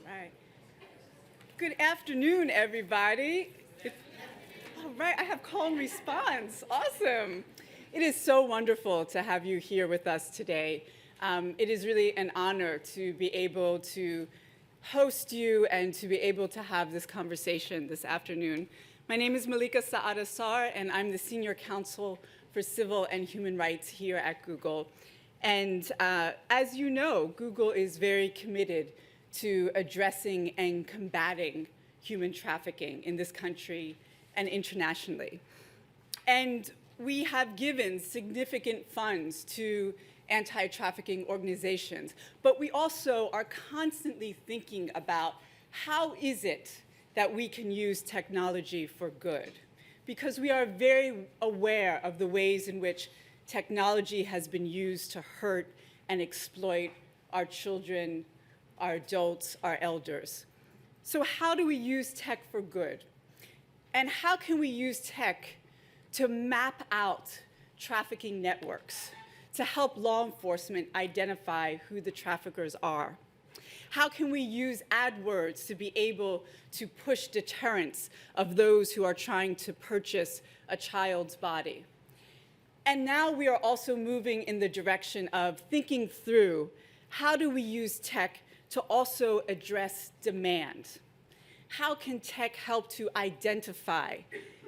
right. Good afternoon, everybody. All right, I have call and response. Awesome. It is so wonderful to have you here with us today. It is really an honor to be able to host you and to be able to have this conversation this afternoon. My name is Malika Saad Assar, and I'm the Senior Counsel for Civil and Human Rights here at Google. And as you know, Google is very committed to addressing and combating human trafficking in this country and internationally. And we have given significant funds to anti-trafficking organizations, but we also are constantly thinking about how is it that we can use technology for good? Because we are very aware of the ways in which technology has been used to hurt and exploit our children, our adults, our elders. So how do we use tech for good? And how can we use tech to map out trafficking networks, to help law enforcement identify who the traffickers are? How can we use AdWords to be able to push deterrence of those who are trying to purchase a child's body? And now we are also moving in the direction of thinking through how do we use tech to also address demand? How can tech help to identify,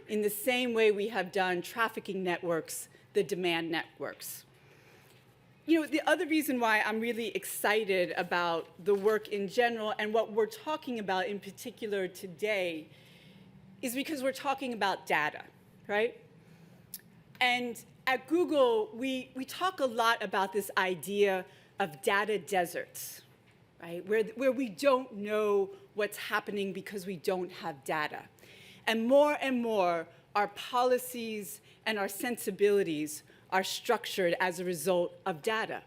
in the same way we have done trafficking networks, the demand networks? You know, the other reason why I'm really excited about the work in general and what we're talking about in particular today is because we're talking about data, right? And at Google, we talk a lot about this idea of data deserts, right? Where we don't know what's happening because we don't have data. And more our policies and our sensibilities are structured as a result of data.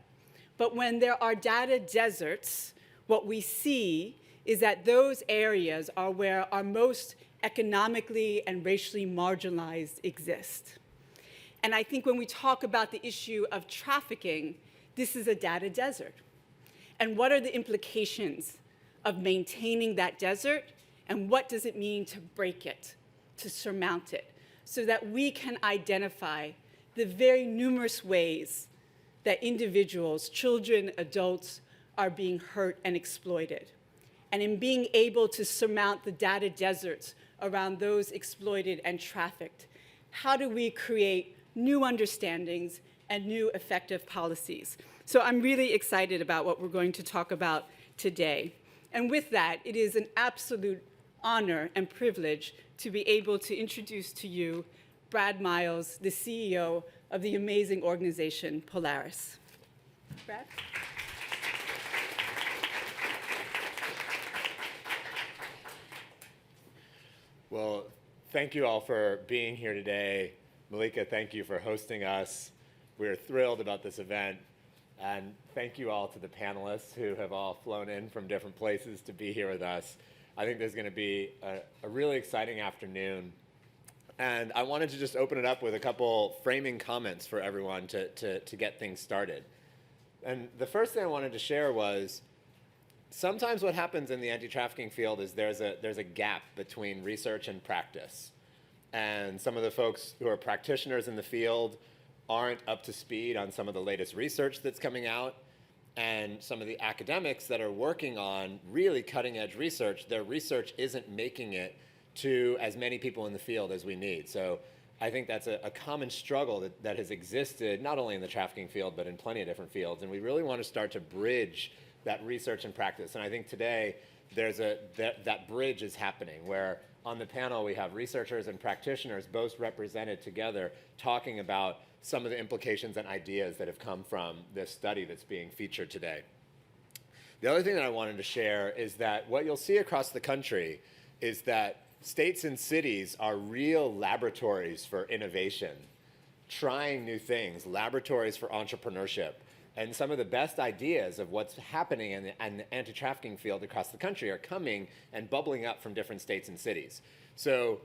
But when there are data deserts, what we see is that those areas are where our most economically and racially marginalized exist. And I think when we talk about the issue of trafficking, this is a data desert. And what are the implications of maintaining that desert? And what does it mean to break it, to surmount it, so that we can identify the very numerous ways that individuals, children, adults, are being hurt and exploited. And in being able to surmount the data deserts around those exploited and trafficked, how do we create new understandings and new effective policies? So I'm really excited about what we're going to talk about today. And with that, it is an absolute honor and privilege to be able to introduce to you Brad Miles, the CEO of the amazing organization Polaris. Brad? Well, thank you all for being here today. Malika, thank you for hosting us. We're thrilled about this event. And thank you all to the panelists who have all flown in from different places to be here with us. I think there's going to be a really exciting afternoon. And I wanted to just open it up with a couple framing comments for everyone to get things started. And the first thing I wanted to share was sometimes what happens in the anti-trafficking field is there's a gap between research and practice. And some of the folks who are practitioners in the field aren't up to speed on some of the latest research that's coming out. And some of the academics that are working on really cutting-edge research, their research isn't making it to as many people in the field as we need. So I think that's a common struggle that has existed not only in the trafficking field, but in plenty of different fields. And we really want to start to bridge that research and practice. And I think today that bridge is happening, where on the panel we have researchers and practitioners both represented together talking about some of the implications and ideas that have come from this study that's being featured today. The other thing that I wanted to share is that what you'll see across the country is that states and cities are real laboratories for innovation, trying new things, laboratories for entrepreneurship. And some of the best ideas of what's happening in the anti-trafficking field across the country are coming and bubbling up from different states and cities. So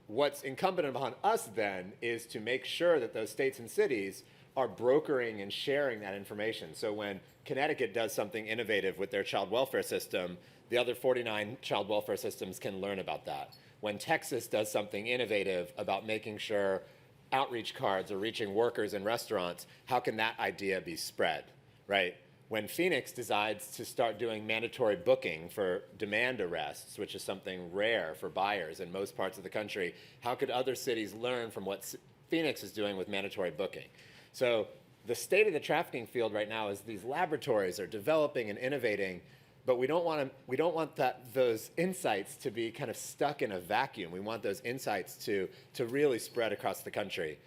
what's incumbent upon us then is to make sure that those states and cities are brokering and sharing that information. So when Connecticut does something innovative with their child welfare system, the other 49 child welfare systems can learn about that. When Texas does something innovative about making sure outreach cards are reaching workers in restaurants, how can that idea be spread, right? When Phoenix decides to start doing mandatory booking for demand arrests, which is something rare for buyers in most parts of the country, how could other cities learn from what Phoenix is doing with mandatory booking? So the state of the trafficking field right now is these laboratories are developing and innovating, but we don't want those insights to be kind of stuck in a vacuum. We want those insights to really spread across the country.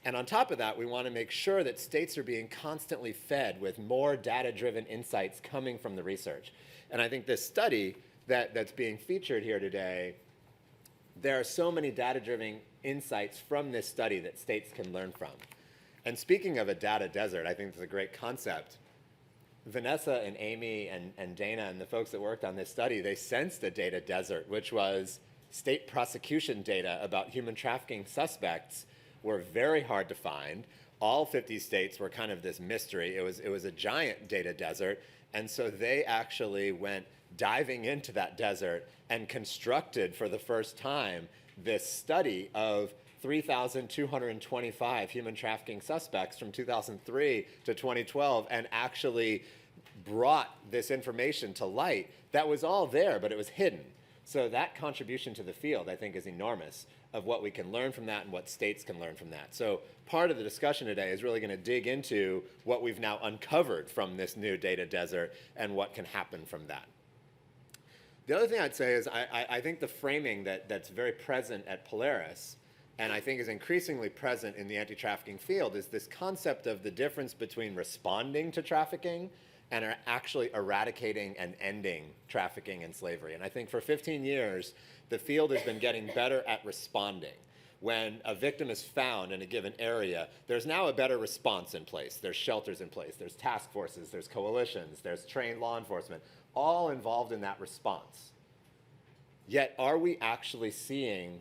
And on top of that, we want to make sure that states are being constantly fed with more data-driven insights coming from the research. And I think this study that's being featured here today, there are so many data-driven insights from this study that states can learn from. And speaking of a data desert, I think it's a great concept. Vanessa and Amy and Dana and the folks that worked on this study, they sensed a data desert, which was state prosecution data about human trafficking suspects were very hard to find. All 50 states were kind of this mystery. It was a giant data desert. And so they actually went diving into that desert and constructed for the first time this study of 3,225 human trafficking suspects from 2003 to 2012 and actually brought this information to light that was all there, but it was hidden. So that contribution to the field, I think, is enormous of what we can learn from that and what states can learn from that. So part of the discussion today is really going to dig into what we've now uncovered from this new data desert and what can happen from that. The other thing I'd say is I think the framing that's very present at Polaris and I think is increasingly present in the anti-trafficking field is this concept of the difference between responding to trafficking and are actually eradicating and ending trafficking and slavery. And I think for 15 years, the field has been getting better at responding. When a victim is found in a given area, there's now a better response in place. There's shelters in place, there's task forces, there's coalitions, there's trained law enforcement, all involved in that response. Yet, are we actually seeing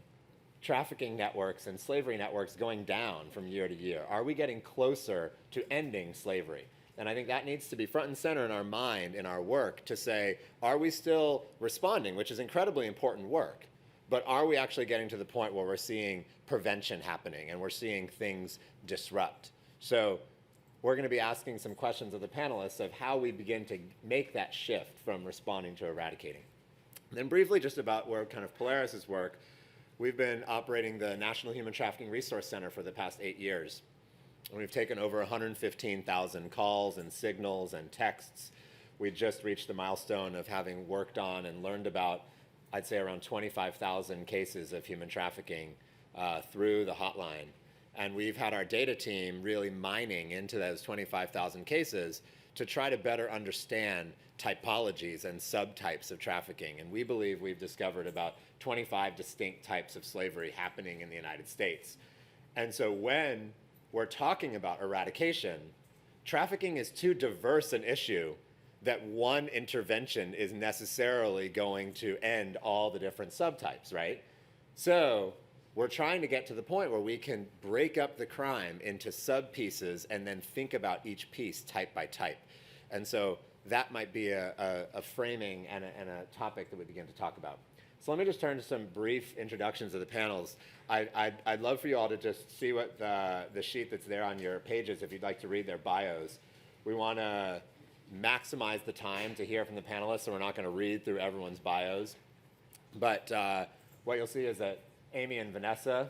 trafficking networks and slavery networks going down from year to year? Are we getting closer to ending slavery? And I think that needs to be front and center in our mind, in our work, to say, are we still responding, which is incredibly important work, but are we actually getting to the point where we're seeing prevention happening and we're seeing things disrupt? So we're going to be asking some questions of the panelists of how we begin to make that shift from responding to eradicating. And then briefly, just about where kind of Polaris's work, we've been operating the National Human Trafficking Resource Center for the past 8 years. And we've taken over 115,000 calls and signals and texts. We just reached the milestone of having worked on and learned about, I'd say, around 25,000 cases of human trafficking through the hotline. And we've had our data team really mining into those 25,000 cases to try to better understand typologies and subtypes of trafficking. And we believe we've discovered about 25 distinct types of slavery happening in the United States. And so when we're talking about eradication, trafficking is too diverse an issue that one intervention is necessarily going to end all the different subtypes, right? So we're trying to get to the point where we can break up the crime into sub-pieces and then think about each piece type by type. And so that might be a framing and a topic that we begin to talk about. So let me just turn to some brief introductions of the panels. I'd love for you all to just see what the sheet that's there on your pages, if you'd like to read their bios. We want to maximize the time to hear from the panelists, so we're not going to read through everyone's bios. But what you'll see is that Amy and Vanessa,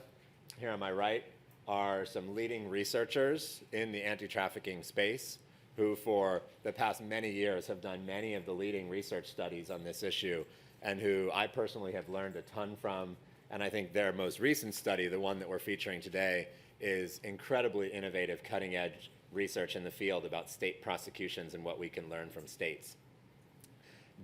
here on my right, are some leading researchers in the anti-trafficking space who for the past many years have done many of the leading research studies on this issue and who I personally have learned a ton from. And I think their most recent study, the one that we're featuring today, is incredibly innovative, cutting-edge research in the field about state prosecutions and what we can learn from states.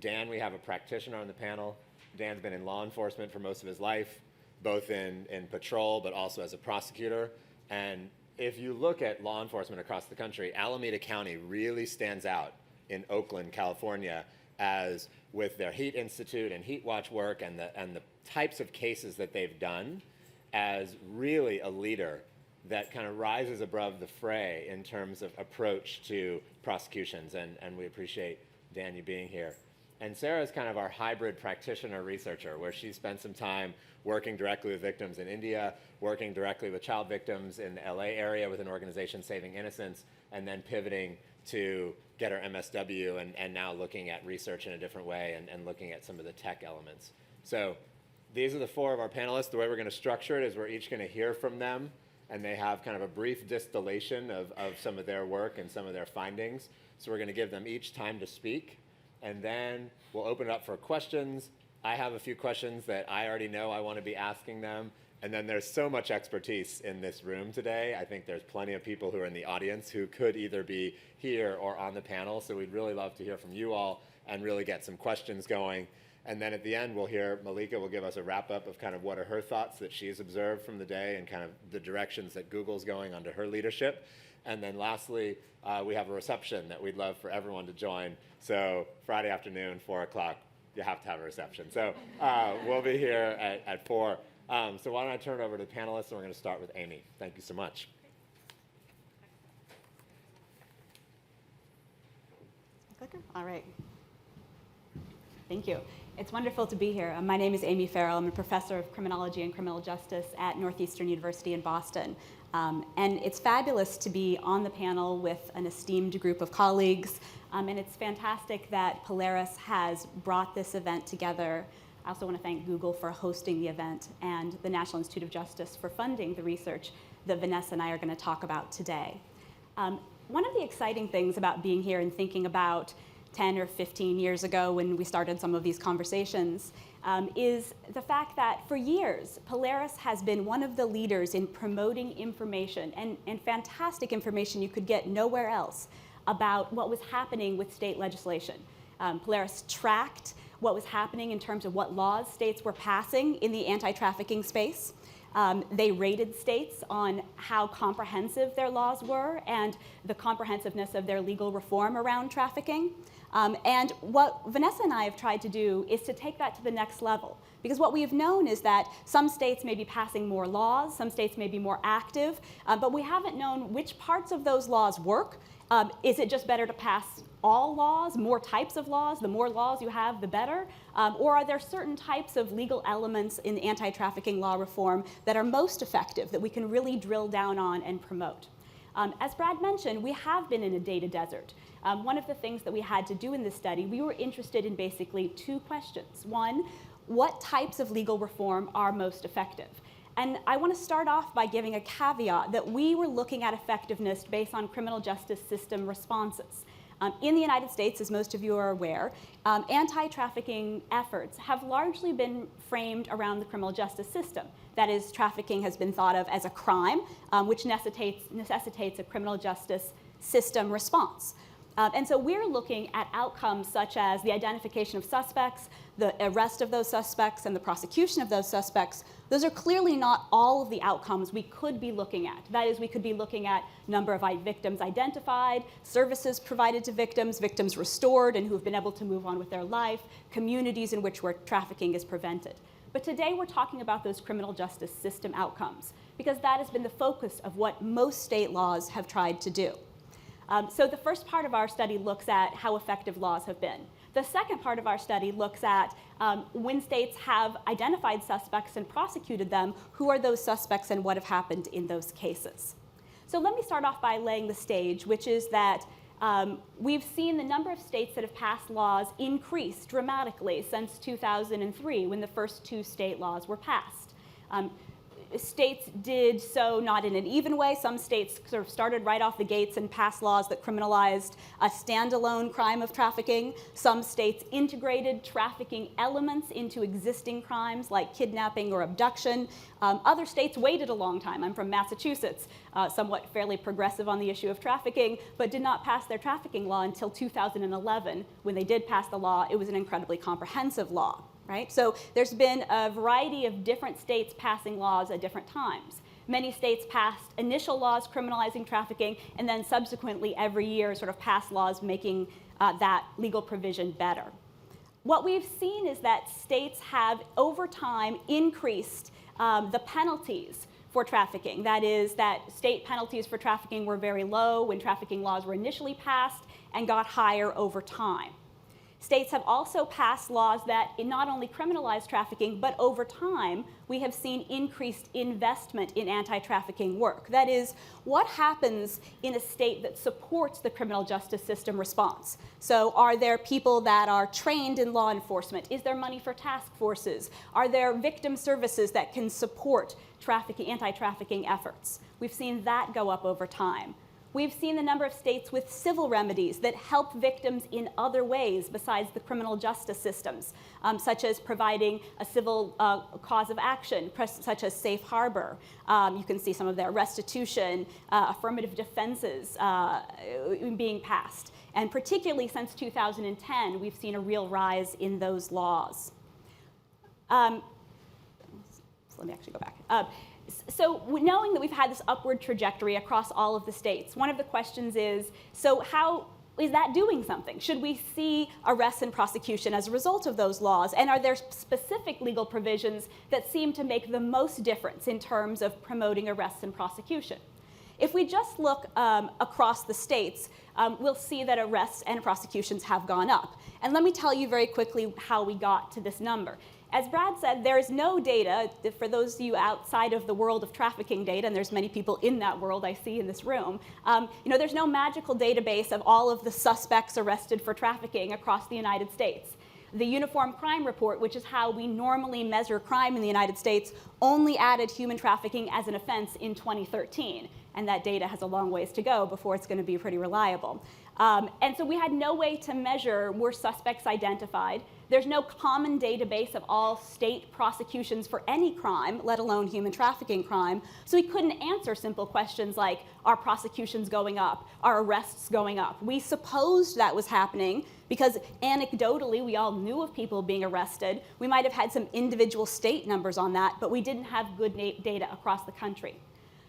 Dan, we have a practitioner on the panel. Dan's been in law enforcement for most of his life, both in patrol, but also as a prosecutor. And if you look at law enforcement across the country, Alameda County really stands out in Oakland, California, as with their Heat Institute and Heat Watch work and the types of cases that they've done, as really a leader that kind of rises above the fray in terms of approach to prosecutions, and we appreciate, Dan, you being here. And Sarah is kind of our hybrid practitioner researcher, where she spent some time working directly with victims in India, working directly with child victims in the LA area with an organization, Saving Innocence, and then pivoting to get her MSW and now looking at research in a different way and looking at some of the tech elements. So these are the four of our panelists. The way we're going to structure it is we're each going to hear from them, and they have kind of a brief distillation of some of their work and some of their findings. So we're going to give them each time to speak, and then we'll open it up for questions. I have a few questions that I already know I want to be asking them. And then there's so much expertise in this room today. I think there's plenty of people who are in the audience who could either be here or on the panel. So we'd really love to hear from you all and really get some questions going. And then at the end, we'll hear Malika will give us a wrap up of kind of what are her thoughts that she's observed from the day and kind of the directions that Google's going under her leadership. And then lastly, we have a reception that we'd love for everyone to join. So Friday afternoon, 4 o'clock, you have to have a reception. So we'll be here at 4. So why don't I turn it over to the panelists, and we're going to start with Amy. Thank you so much. Clicker? All right. Thank you. It's wonderful to be here. My name is Amy Farrell. I'm a professor of criminology and criminal justice at Northeastern University in Boston. And it's fabulous to be on the panel with an esteemed group of colleagues. And it's fantastic that Polaris has brought this event together. I also want to thank Google for hosting the event and the National Institute of Justice for funding the research that Vanessa and I are going to talk about today. One of the exciting things about being here and thinking about 10 or 15 years ago when we started some of these conversations is the fact that for years, Polaris has been one of the leaders in promoting information and fantastic information you could get nowhere else about what was happening with state legislation. Polaris tracked what was happening in terms of what laws states were passing in the anti-trafficking space. They rated states on how comprehensive their laws were and the comprehensiveness of their legal reform around trafficking. And what Vanessa and I have tried to do is to take that to the next level. Because what we have known is that some states may be passing more laws, some states may be more active, but we haven't known which parts of those laws work. Is it just better to pass all laws, more types of laws? The more laws you have, the better? Or are there certain types of legal elements in anti-trafficking law reform that are most effective, that we can really drill down on and promote? As Brad mentioned, we have been in a data desert. One of the things that we had to do in this study, we were interested in basically two questions. One, what types of legal reform are most effective? And I want to start off by giving a caveat that we were looking at effectiveness based on criminal justice system responses. In the United States, as most of you are aware, anti-trafficking efforts have largely been framed around the criminal justice system. That is, trafficking has been thought of as a crime, which necessitates a criminal justice system response. And so we're looking at outcomes such as the identification of suspects, the arrest of those suspects, and the prosecution of those suspects. Those are clearly not all of the outcomes we could be looking at. That is, we could be looking at number of victims identified, services provided to victims, victims restored and who have been able to move on with their life, communities in which trafficking is prevented. But today we're talking about those criminal justice system outcomes, because that has been the focus of what most state laws have tried to do. So the first part of our study looks at how effective laws have been. The second part of our study looks at when states have identified suspects and prosecuted them, who are those suspects and what have happened in those cases. So let me start off by laying the stage, which is that we've seen the number of states that have passed laws increase dramatically since 2003, when the first two state laws were passed. States did so not in an even way. Some states sort of started right off the gates and passed laws that criminalized a standalone crime of trafficking. Some states integrated trafficking elements into existing crimes like kidnapping or abduction. Other states waited a long time. I'm from Massachusetts, somewhat fairly progressive on the issue of trafficking, but did not pass their trafficking law until 2011. When they did pass the law, it was an incredibly comprehensive law. Right? So there's been a variety of different states passing laws at different times. Many states passed initial laws criminalizing trafficking, and then subsequently every year sort of passed laws making that legal provision better. What we've seen is that states have over time increased the penalties for trafficking. That is that state penalties for trafficking were very low when trafficking laws were initially passed and got higher over time. States have also passed laws that not only criminalize trafficking, but over time, we have seen increased investment in anti-trafficking work. That is, what happens in a state that supports the criminal justice system response? So are there people that are trained in law enforcement? Is there money for task forces? Are there victim services that can support anti-trafficking efforts? We've seen that go up over time. We've seen the number of states with civil remedies that help victims in other ways besides the criminal justice systems, such as providing a civil cause of action, such as safe harbor. You can see some of their restitution, affirmative defenses being passed. And particularly since 2010, we've seen a real rise in those laws. So let me actually go back. So knowing that we've had this upward trajectory across all of the states, one of the questions is, so how is that doing something? Should we see arrests and prosecution as a result of those laws? And are there specific legal provisions that seem to make the most difference in terms of promoting arrests and prosecution? If we just look across the states, we'll see that arrests and prosecutions have gone up. And let me tell you very quickly how we got to this number. As Brad said, there is no data, for those of you outside of the world of trafficking data, and there's many people in that world I see in this room, there's no magical database of all of the suspects arrested for trafficking across the United States. The Uniform Crime Report, which is how we normally measure crime in the United States, only added human trafficking as an offense in 2013. And that data has a long ways to go before it's going to be pretty reliable. And so we had no way to measure were suspects identified. There's no common database of all state prosecutions for any crime, let alone human trafficking crime. So we couldn't answer simple questions like, are prosecutions going up? Are arrests going up? We supposed that was happening because anecdotally, we all knew of people being arrested. We might have had some individual state numbers on that, but we didn't have good data across the country.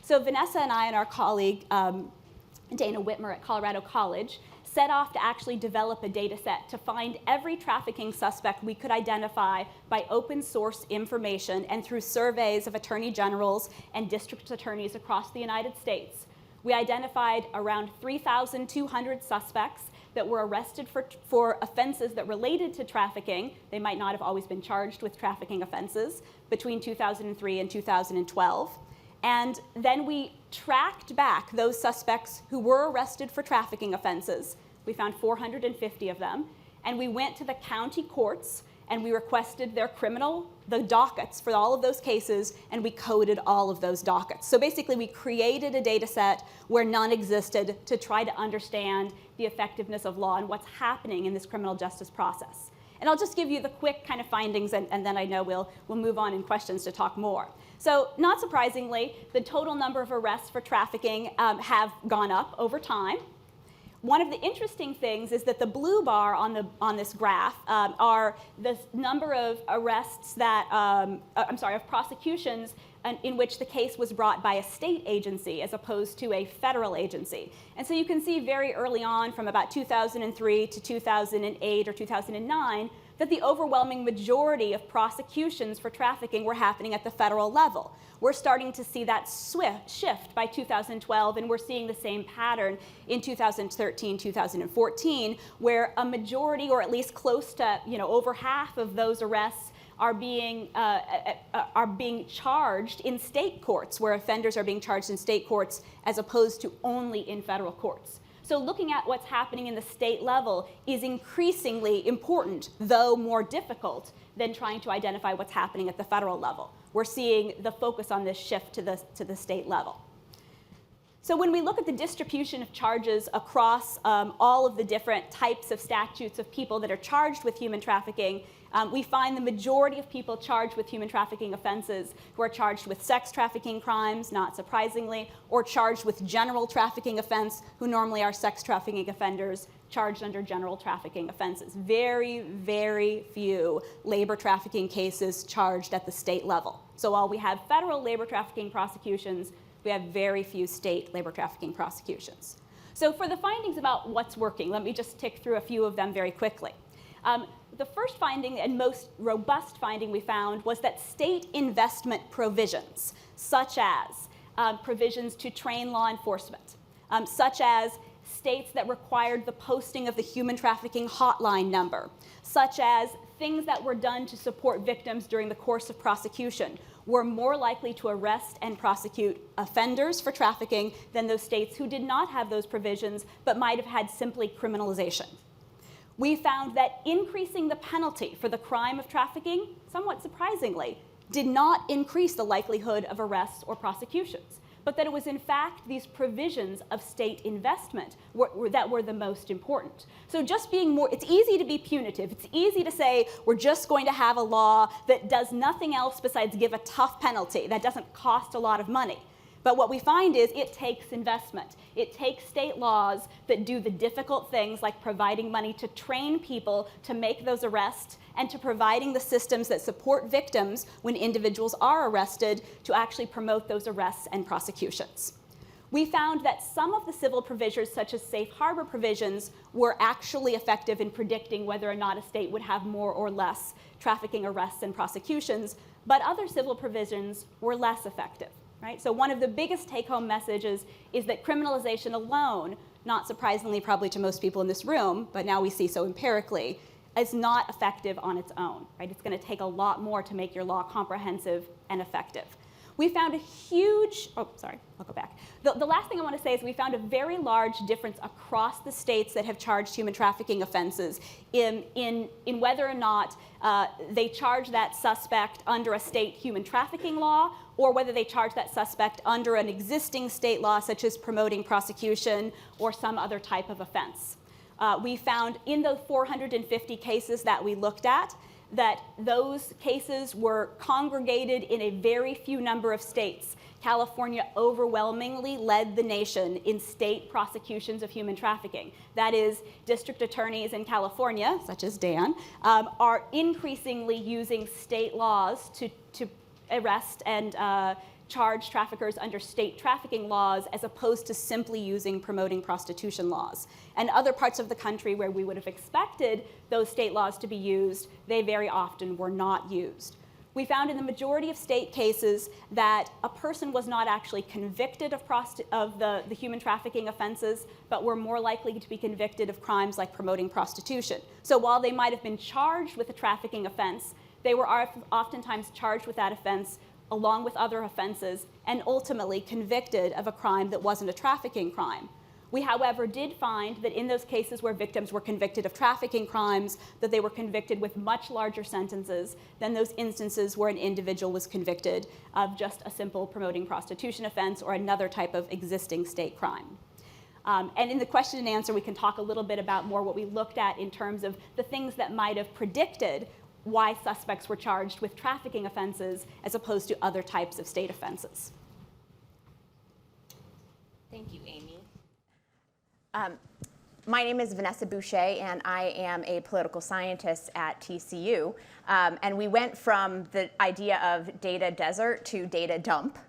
So Vanessa and I and our colleague, Dana Wittmer at Colorado College, set off to actually develop a data set to find every trafficking suspect we could identify by open source information and through surveys of attorney generals and district attorneys across the United States. We identified around 3,200 suspects that were arrested for offenses that related to trafficking. They might not have always been charged with trafficking offenses between 2003 and 2012. And then we tracked back those suspects who were arrested for trafficking offenses. We found 450 of them. And we went to the county courts and we requested the dockets for all of those cases, and we coded all of those dockets. So basically, we created a data set where none existed to try to understand the effectiveness of law and what's happening in this criminal justice process. And I'll just give you the quick kind of findings, and then I know we'll move on in questions to talk more. So not surprisingly, the total number of arrests for trafficking have gone up over time. One of the interesting things is that the blue bar on this graph are the number of arrests that, of prosecutions in which the case was brought by a state agency as opposed to a federal agency. And so you can see very early on, from about 2003 to 2008 or 2009, that the overwhelming majority of prosecutions for trafficking were happening at the federal level. We're starting to see that shift by 2012, and we're seeing the same pattern in 2013, 2014, where a majority, or at least close to over half of those arrests are being charged in state courts, where offenders are being charged in state courts as opposed to only in federal courts. So looking at what's happening in the state level is increasingly important, though more difficult than trying to identify what's happening at the federal level. We're seeing the focus on this shift to the state level. So when we look at the distribution of charges across all of the different types of statutes of people that are charged with human trafficking, we find the majority of people charged with human trafficking offenses who are charged with sex trafficking crimes, not surprisingly, or charged with general trafficking offense, who normally are sex trafficking offenders charged under general trafficking offenses. Very, very few labor trafficking cases charged at the state level. So while we have federal labor trafficking prosecutions, we have very few state labor trafficking prosecutions. So for the findings about what's working, let me just tick through a few of them very quickly. The first finding and most robust finding we found was that state investment provisions, such as provisions to train law enforcement, such as states that required the posting of the human trafficking hotline number, such as things that were done to support victims during the course of prosecution, were more likely to arrest and prosecute offenders for trafficking than those states who did not have those provisions but might have had simply criminalization. We found that increasing the penalty for the crime of trafficking, somewhat surprisingly, did not increase the likelihood of arrests or prosecutions, but that it was in fact these provisions of state investment that were the most important. So just being more, it's easy to be punitive. It's easy to say we're just going to have a law that does nothing else besides give a tough penalty that doesn't cost a lot of money. But what we find is it takes investment. It takes state laws that do the difficult things like providing money to train people to make those arrests and to providing the systems that support victims when individuals are arrested to actually promote those arrests and prosecutions. We found that some of the civil provisions, such as safe harbor provisions, were actually effective in predicting whether or not a state would have more or less trafficking arrests and prosecutions, but other civil provisions were less effective. Right? So one of the biggest take-home messages is that criminalization alone, not surprisingly probably to most people in this room, but now we see so empirically, is not effective on its own. Right? It's going to take a lot more to make your law comprehensive and effective. We found a huge, oh, sorry, I'll go back. The last thing I want to say is we found a very large difference across the states that have charged human trafficking offenses in whether or not they charge that suspect under a state human trafficking law or whether they charge that suspect under an existing state law such as promoting prosecution or some other type of offense. We found in those 450 cases that we looked at that those cases were congregated in a very few number of states. California overwhelmingly led the nation in state prosecutions of human trafficking. That is, district attorneys in California, such as Dan, are increasingly using state laws to arrest and charge traffickers under state trafficking laws as opposed to simply using promoting prostitution laws. And other parts of the country where we would have expected those state laws to be used, they very often were not used. We found in the majority of state cases that a person was not actually convicted of the human trafficking offenses, but were more likely to be convicted of crimes like promoting prostitution. So while they might have been charged with a trafficking offense, they were oftentimes charged with that offense along with other offenses, and ultimately convicted of a crime that wasn't a trafficking crime. We, however, did find that in those cases where victims were convicted of trafficking crimes, that they were convicted with much larger sentences than those instances where an individual was convicted of just a simple promoting prostitution offense or another type of existing state crime. And in the question and answer, we can talk a little bit about more what we looked at in terms of the things that might have predicted why suspects were charged with trafficking offenses as opposed to other types of state offenses. Thank you, Amy. My name is Vanessa Bouche, and I am a political scientist at TCU. And we went from the idea of data desert to data dump.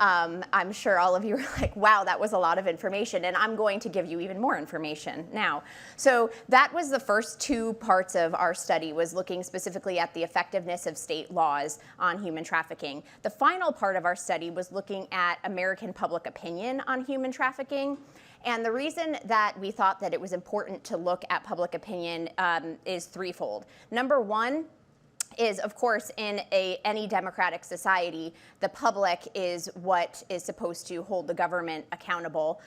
I'm sure all of you are like, wow, that was a lot of information, and I'm going to give you even more information now. So that was the first two parts of our study, was looking specifically at the effectiveness of state laws on human trafficking. The final part of our study was looking at American public opinion on human trafficking. And the reason that we thought that it was important to look at public opinion is threefold. Number one is, of course, in any democratic society, the public is what is supposed to hold the government accountable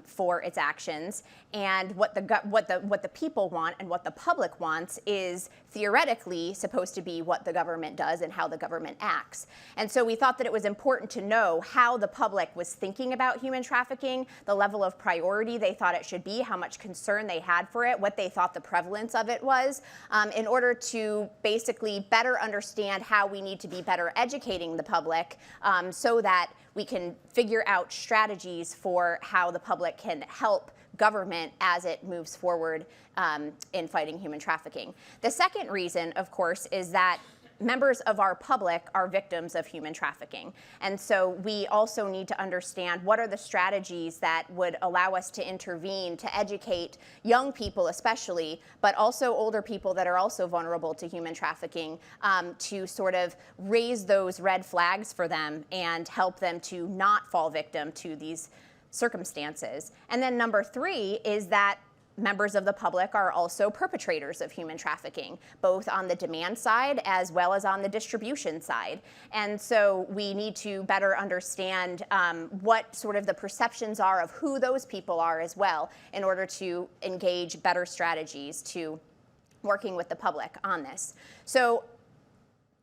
for its actions. And what the people want and what the public wants is theoretically supposed to be what the government does and how the government acts. And so we thought that it was important to know how the public was thinking about human trafficking, the level of priority they thought it should be, how much concern they had for it, what they thought the prevalence of it was, in order to basically better understand how we need to be better educating the public so that we can figure out strategies for how the public can help government as it moves forward in fighting human trafficking. The second reason, of course, is that members of our public are victims of human trafficking. And so we also need to understand what are the strategies that would allow us to intervene, to educate young people especially, but also older people that are also vulnerable to human trafficking, to sort of raise those red flags for them and help them to not fall victim to these circumstances. And then number 3 is that members of the public are also perpetrators of human trafficking, both on the demand side as well as on the distribution side. And so we need to better understand what sort of the perceptions are of who those people are as well in order to engage better strategies to working with the public on this. So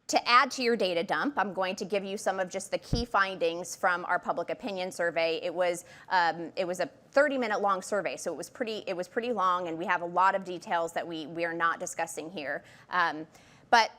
to add to your data dump, I'm going to give you some of just the key findings from our public opinion survey. It was a 30-minute long survey, so it was pretty long, and we have a lot of details that we are not discussing here. But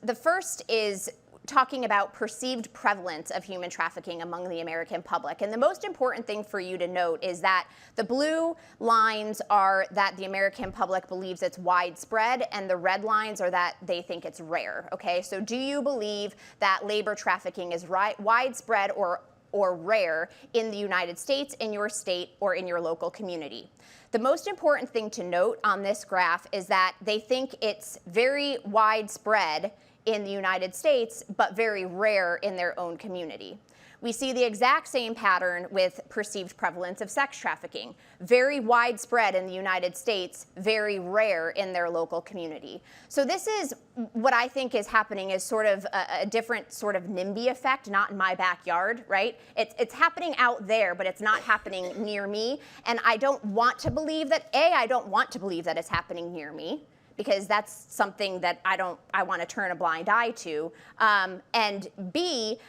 the first is talking about perceived prevalence of human trafficking among the American public. And the most important thing for you to note is that the blue lines are that the American public believes it's widespread, and the red lines are that they think it's rare, okay? So do you believe that labor trafficking is widespread or rare in the United States, in your state, or in your local community? The most important thing to note on this graph is that they think it's very widespread in the United States, but very rare in their own community. We see the exact same pattern with perceived prevalence of sex trafficking. Very widespread in the United States, very rare in their local community. So this is what I think is happening is sort of a different sort of NIMBY effect, not in my backyard, right? It's happening out there, but it's not happening near me. And I don't want to believe that, I don't want to believe that it's happening near me, because that's something that I want to turn a blind eye to. And B,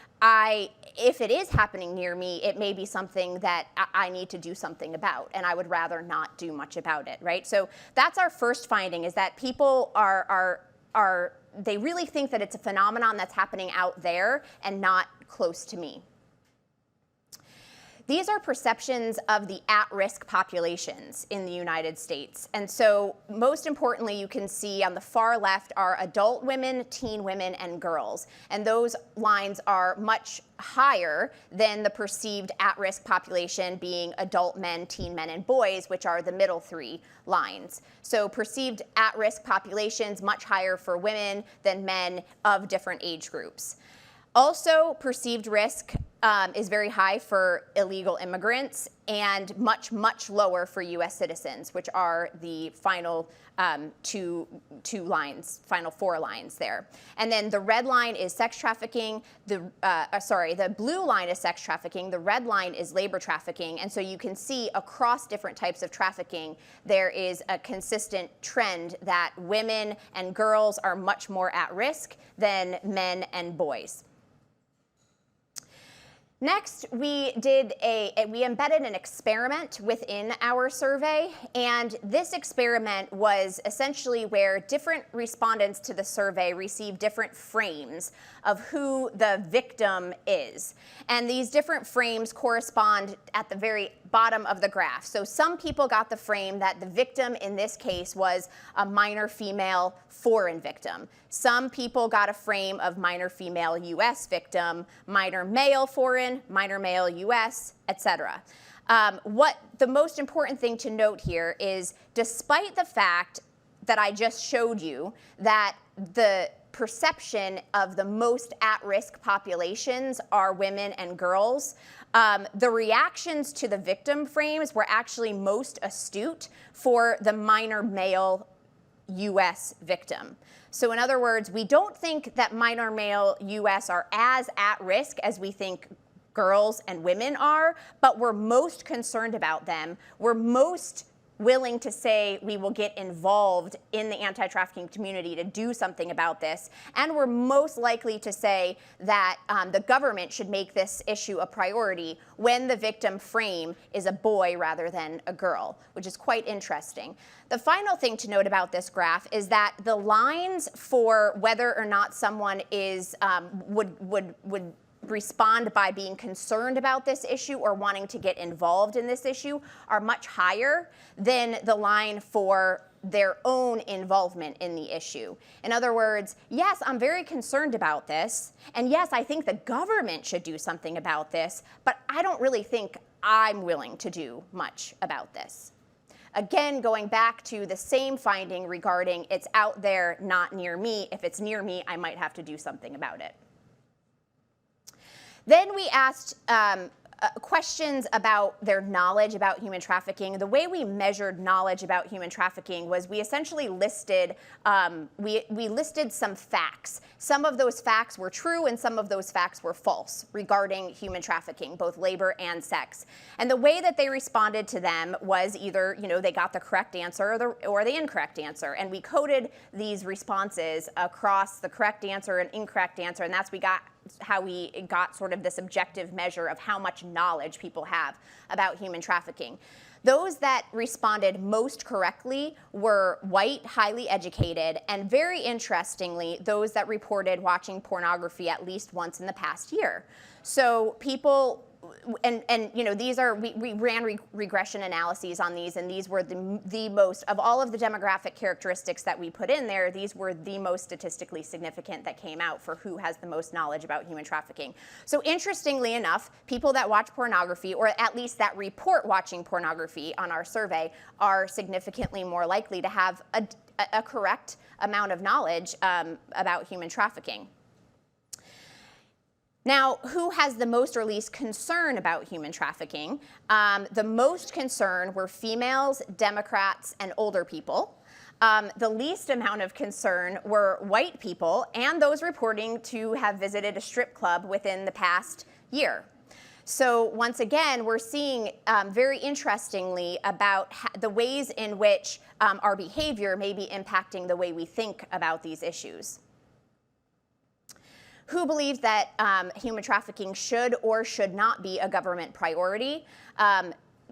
if it is happening near me, it may be something that I need to do something about, and I would rather not do much about it, right? So that's our first finding, is that people they really think that it's a phenomenon that's happening out there and not close to me. These are perceptions of the at-risk populations in the United States. And so most importantly, you can see on the far left are adult women, teen women, and girls. And those lines are much higher than the perceived at-risk population being adult men, teen men, and boys, which are the middle 3 lines. So perceived at-risk populations much higher for women than men of different age groups. Also, perceived risk is very high for illegal immigrants and much, much lower for U.S. citizens, which are the final two lines, final 4 lines there. And then the red line is sex trafficking. The blue line is sex trafficking. The red line is labor trafficking. And so you can see across different types of trafficking, there is a consistent trend that women and girls are much more at risk than men and boys. Next, we embedded an experiment within our survey, and this experiment was essentially where different respondents to the survey received different frames of who the victim is. And these different frames correspond at the very bottom of the graph. So some people got the frame that the victim in this case was a minor female foreign victim. Some people got a frame of minor female U.S. victim, minor male foreign, minor male U.S., etc. What the most important thing to note here is, despite the fact that I just showed you that the perception of the most at-risk populations are women and girls, the reactions to the victim frames were actually most astute for the minor male U.S. victim. So in other words, we don't think that minor male U.S. are as at risk as we think girls and women are, but we're most concerned about them. We're most willing to say we will get involved in the anti-trafficking community to do something about this. And we're most likely to say that the government should make this issue a priority when the victim frame is a boy rather than a girl, which is quite interesting. The final thing to note about this graph is that the lines for whether or not someone is would respond by being concerned about this issue or wanting to get involved in this issue are much higher than the line for their own involvement in the issue. In other words, yes, I'm very concerned about this, and yes, I think the government should do something about this, but I don't really think I'm willing to do much about this. Again, going back to the same finding regarding it's out there, not near me. If it's near me, I might have to do something about it. Then we asked questions about their knowledge about human trafficking. The way we measured knowledge about human trafficking was we essentially listed, we listed some facts. Some of those facts were true and some of those facts were false regarding human trafficking, both labor and sex. And the way that they responded to them was either, they got the correct answer or the incorrect answer. And we coded these responses across the correct answer and incorrect answer, and that's how we got sort of this objective measure of how much knowledge people have about human trafficking. Those that responded most correctly were white, highly educated, and very interestingly, those that reported watching pornography at least once in the past year. So people, these are, we ran regression analyses on these, and these were the most, of all of the demographic characteristics that we put in there, these were the most statistically significant that came out for who has the most knowledge about human trafficking. So interestingly enough, people that watch pornography, or at least that report watching pornography on our survey, are significantly more likely to have a correct amount of knowledge about human trafficking. Now, who has the most or least concern about human trafficking? The most concern were females, Democrats, and older people. The least amount of concern were white people and those reporting to have visited a strip club within the past year. So once again, we're seeing very interestingly about the ways in which our behavior may be impacting the way we think about these issues. Who believes that human trafficking should or should not be a government priority?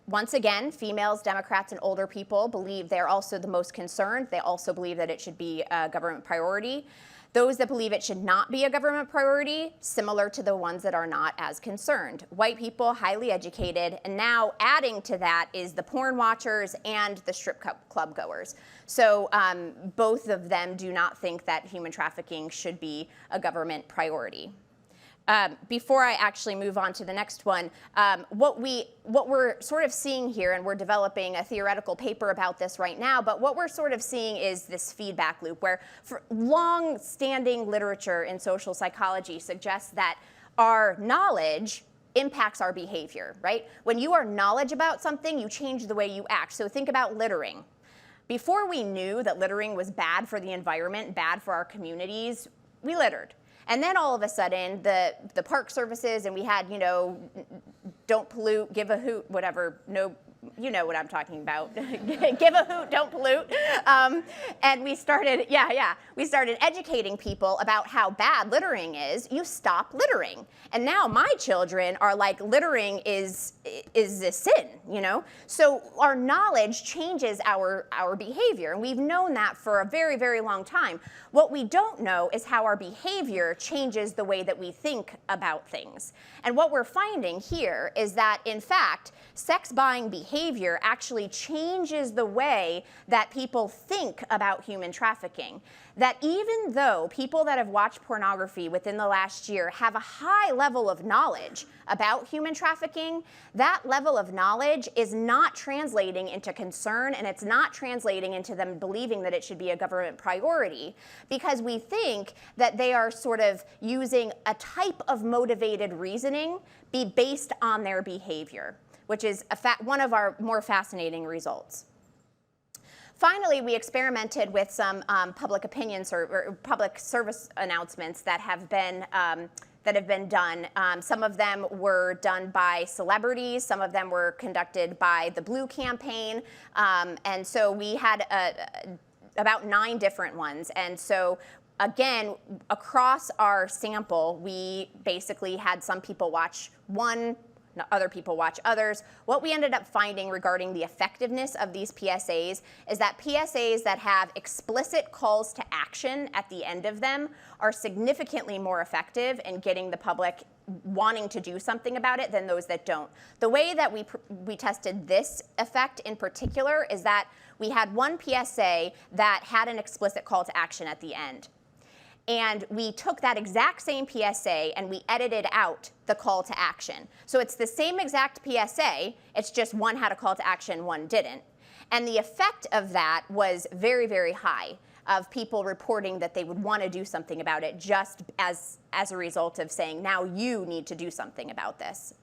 Once again, females, Democrats, and older people believe they're also the most concerned. They also believe that it should be a government priority. Those that believe it should not be a government priority, similar to the ones that are not as concerned. White people, highly educated, and now adding to that is the porn watchers and the strip club goers. So both of them do not think that human trafficking should be a government priority. Before I actually move on to the next one, what we're sort of seeing here, and we're developing a theoretical paper about this right now, but what we're sort of seeing is this feedback loop where long-standing literature in social psychology suggests that our knowledge impacts our behavior, right? When you are knowledge about something, you change the way you act. So think about littering. Before we knew that littering was bad for the environment, bad for our communities, we littered. And then all of a sudden, the park services, and we had, don't pollute, give a hoot, whatever, no, you know what I'm talking about. Give a hoot, don't pollute. And we started, we started educating people about how bad littering is. You stop littering. And now my children are like, littering is a sin, So our knowledge changes our behavior, and we've known that for a very, very long time. What we don't know is how our behavior changes the way that we think about things. And what we're finding here is that, in fact, sex buying behavior actually changes the way that people think about human trafficking. That even though people that have watched pornography within the last year have a high level of knowledge about human trafficking, that level of knowledge is not translating into concern, and it's not translating into them believing that it should be a government priority, because we think that they are sort of using a type of motivated reasoning be based on their behavior, which is one of our more fascinating results. Finally, we experimented with some public opinions or public service announcements that have been done. Some of them were done by celebrities. Some of them were conducted by the Blue campaign. And so we had about 9 different ones. And so again, across our sample, we basically had some people watch one, other people watch others. What we ended up finding regarding the effectiveness of these PSAs is that PSAs that have explicit calls to action at the end of them are significantly more effective in getting the public wanting to do something about it than those that don't. The way that we tested this effect in particular is that we had one PSA that had an explicit call to action at the end. And we took that exact same PSA and we edited out the call to action. So it's the same exact PSA, it's just one had a call to action, one didn't. And the effect of that was very, very high, of people reporting that they would want to do something about it just as a result of saying, now you need to do something about this.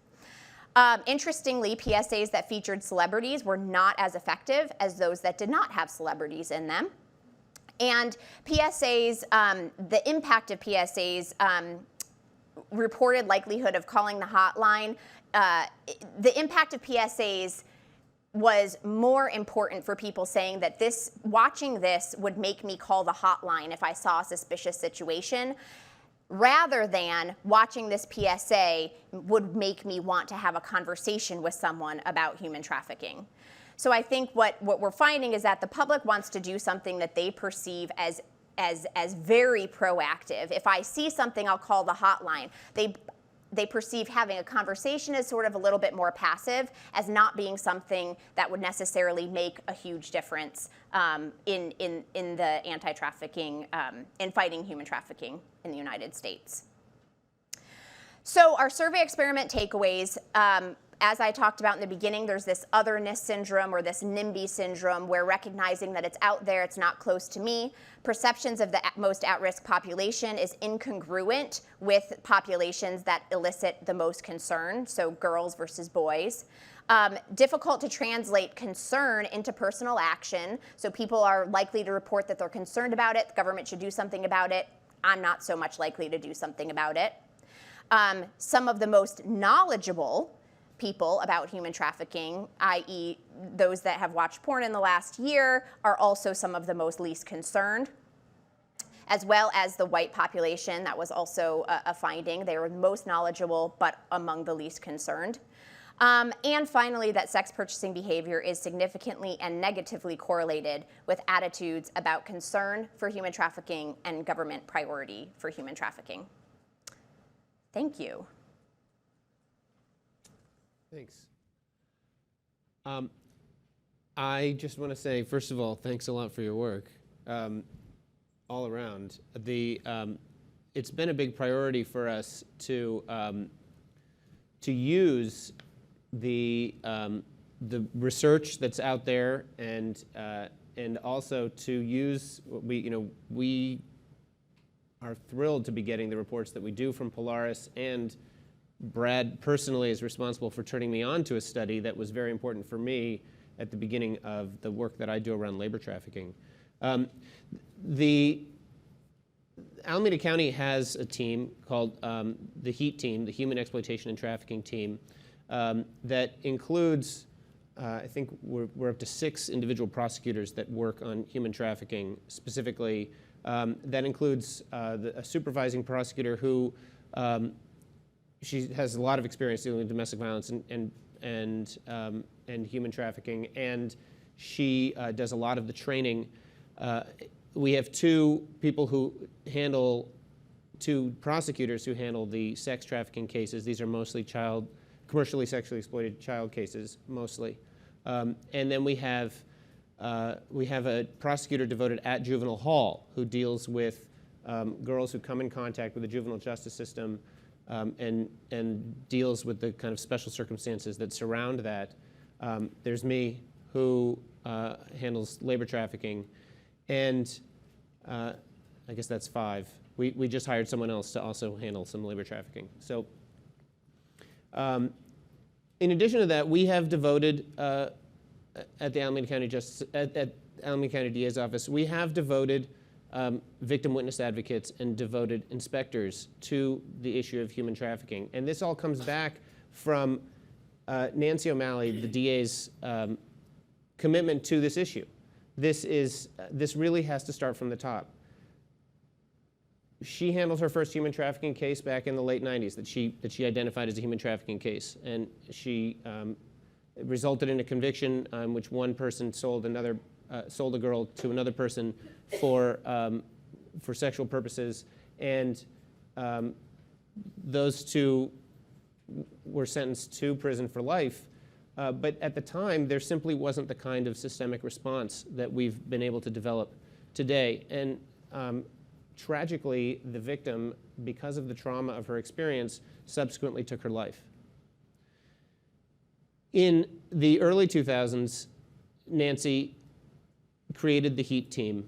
Interestingly, PSAs that featured celebrities were not as effective as those that did not have celebrities in them. And PSAs, the impact of PSAs, reported likelihood of calling the hotline, the impact of PSAs was more important for people saying that watching this would make me call the hotline if I saw a suspicious situation, rather than watching this PSA would make me want to have a conversation with someone about human trafficking. So I think what we're finding is that the public wants to do something that they perceive as very proactive. If I see something, I'll call the hotline. They perceive having a conversation as sort of a little bit more passive, as not being something that would necessarily make a huge difference in the anti-trafficking, in fighting human trafficking in the United States. So our survey experiment takeaways, as I talked about in the beginning, there's this otherness syndrome or this NIMBY syndrome, where recognizing that it's out there, it's not close to me. Perceptions of the most at-risk population is incongruent with populations that elicit the most concern, so girls versus boys. Difficult to translate concern into personal action, so people are likely to report that they're concerned about it, the government should do something about it. I'm not so much likely to do something about it. Some of the most knowledgeable people about human trafficking, i.e. those that have watched porn in the last year, are also some of the most least concerned, as well as the white population. That was also a finding. They were most knowledgeable, but among the least concerned. And finally, that sex purchasing behavior is significantly and negatively correlated with attitudes about concern for human trafficking and government priority for human trafficking. Thank you. Thanks. I just want to say, first of all, thanks a lot for your work, all around. It's been a big priority for us to use the research that's out there, and also to use we are thrilled to be getting the reports that we do from Polaris, and Brad personally is responsible for turning me on to a study that was very important for me at the beginning of the work that I do around labor trafficking. The Alameda County has a team called the HEAT team, the Human Exploitation and Trafficking team, that includes, I think we're up to 6 individual prosecutors that work on human trafficking specifically. That includes a supervising prosecutor who she has a lot of experience dealing with domestic violence and human trafficking, and she does a lot of the training. We have 2 prosecutors who handle the sex trafficking cases. These are mostly commercially sexually exploited child cases, mostly. And then we have a prosecutor devoted at juvenile hall who deals with girls who come in contact with the juvenile justice system, and deals with the kind of special circumstances that surround that. There's me, who handles labor trafficking, and I guess that's 5. We just hired someone else to also handle some labor trafficking. So in addition to that, we have devoted, at the Alameda County at Alameda County DA's office, we have devoted victim witness advocates and devoted inspectors to the issue of human trafficking. And this all comes back from Nancy O'Malley, the DA's commitment to this issue. This really has to start from the top. She handled her first human trafficking case back in the late 90s that she identified as a human trafficking case, and it resulted in a conviction in which one person sold a girl to another person for sexual purposes, and those 2 were sentenced to prison for life. But at the time, there simply wasn't the kind of systemic response that we've been able to develop today. And tragically, the victim, because of the trauma of her experience, subsequently took her life. In the early 2000s, Nancy created the HEAT team,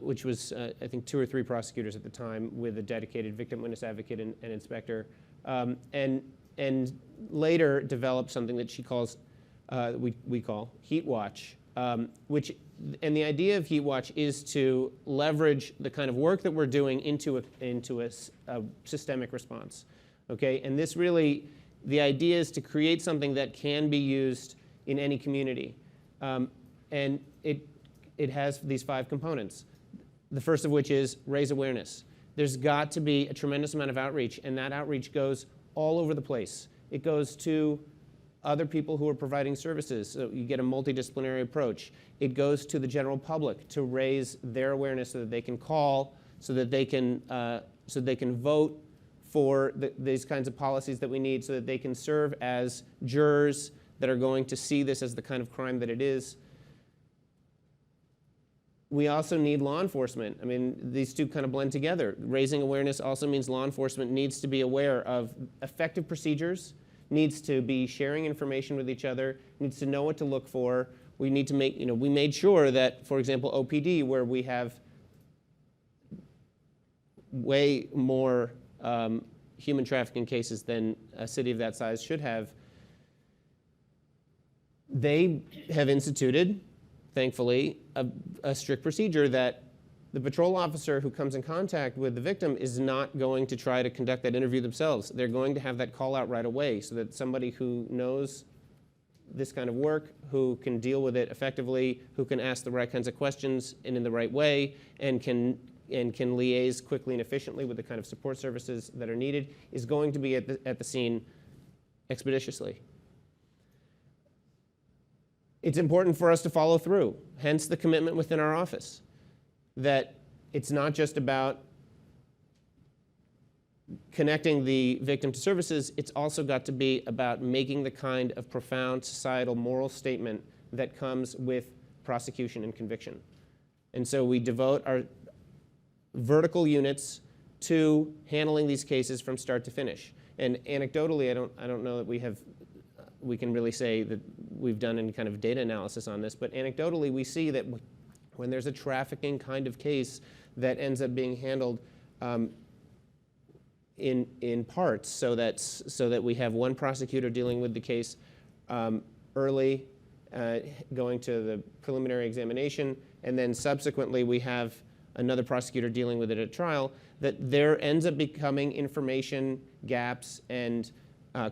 which was, I think, 2 or 3 prosecutors at the time with a dedicated victim witness advocate and inspector, and later developed something that she calls, we call HEAT Watch, and the idea of HEAT Watch is to leverage the kind of work that we're doing into a systemic response, okay? And this really, the idea is to create something that can be used in any community. And it has these 5 components. The first of which is raise awareness. There's got to be a tremendous amount of outreach, and that outreach goes all over the place. It goes to other people who are providing services, so you get a multidisciplinary approach. It goes to the general public to raise their awareness so that they can call, so that they can vote for these kinds of policies that we need, so that they can serve as jurors that are going to see this as the kind of crime that it is. We also need law enforcement. I mean, these two kind of blend together. Raising awareness also means law enforcement needs to be aware of effective procedures, needs to be sharing information with each other, needs to know what to look for. We need to make, we made sure that, for example, OPD, where we have way more human trafficking cases than a city of that size should have, they have instituted, thankfully, a strict procedure that the patrol officer who comes in contact with the victim is not going to try to conduct that interview themselves. They're going to have that call out right away so that somebody who knows this kind of work, who can deal with it effectively, who can ask the right kinds of questions and in the right way, and can liaise quickly and efficiently with the kind of support services that are needed, is going to be at the scene expeditiously. It's important for us to follow through, hence the commitment within our office, that it's not just about connecting the victim to services, it's also got to be about making the kind of profound societal moral statement that comes with prosecution and conviction. And so we devote our vertical units to handling these cases from start to finish. And anecdotally, I don't know that we can really say that we've done any kind of data analysis on this, but anecdotally we see that when there's a trafficking kind of case that ends up being handled in parts, so that we have one prosecutor dealing with the case early, going to the preliminary examination, and then subsequently we have another prosecutor dealing with it at trial, that there ends up becoming information gaps and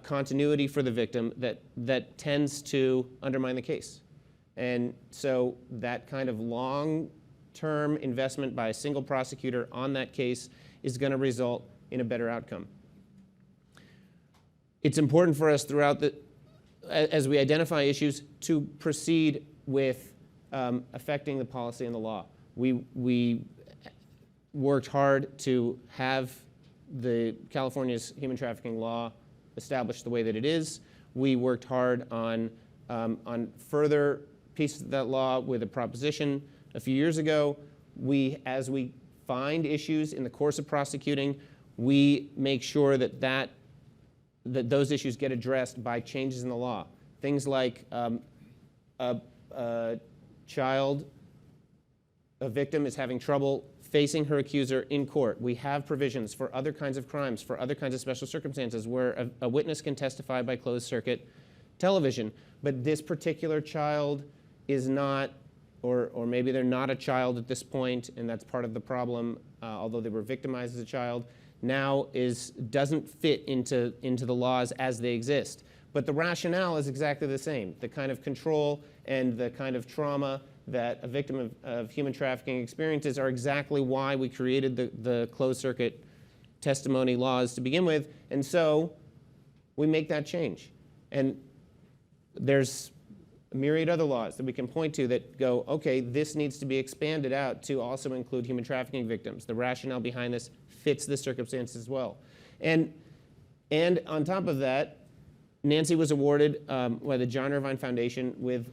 continuity for the victim that tends to undermine the case. And so that kind of long-term investment by a single prosecutor on that case is going to result in a better outcome. It's important for us throughout as we identify issues, to proceed with affecting the policy and the law. We worked hard to have the California's human trafficking law established the way that it is. We worked hard on further pieces of that law with a proposition a few years ago. As we find issues in the course of prosecuting, we make sure that those issues get addressed by changes in the law. Things like a victim is having trouble facing her accuser in court. We have provisions for other kinds of crimes, for other kinds of special circumstances where a witness can testify by closed circuit television. But this particular child is not, or maybe they're not a child at this point, and that's part of the problem, although they were victimized as a child, now doesn't fit into the laws as they exist. But the rationale is exactly the same. The kind of control and the kind of trauma that a victim of human trafficking experiences are exactly why we created the closed circuit testimony laws to begin with. And so we make that change. And there's a myriad other laws that we can point to that go, okay, this needs to be expanded out to also include human trafficking victims. The rationale behind this fits the circumstances as well. And on top of that, Nancy was awarded by the John Irvine Foundation with,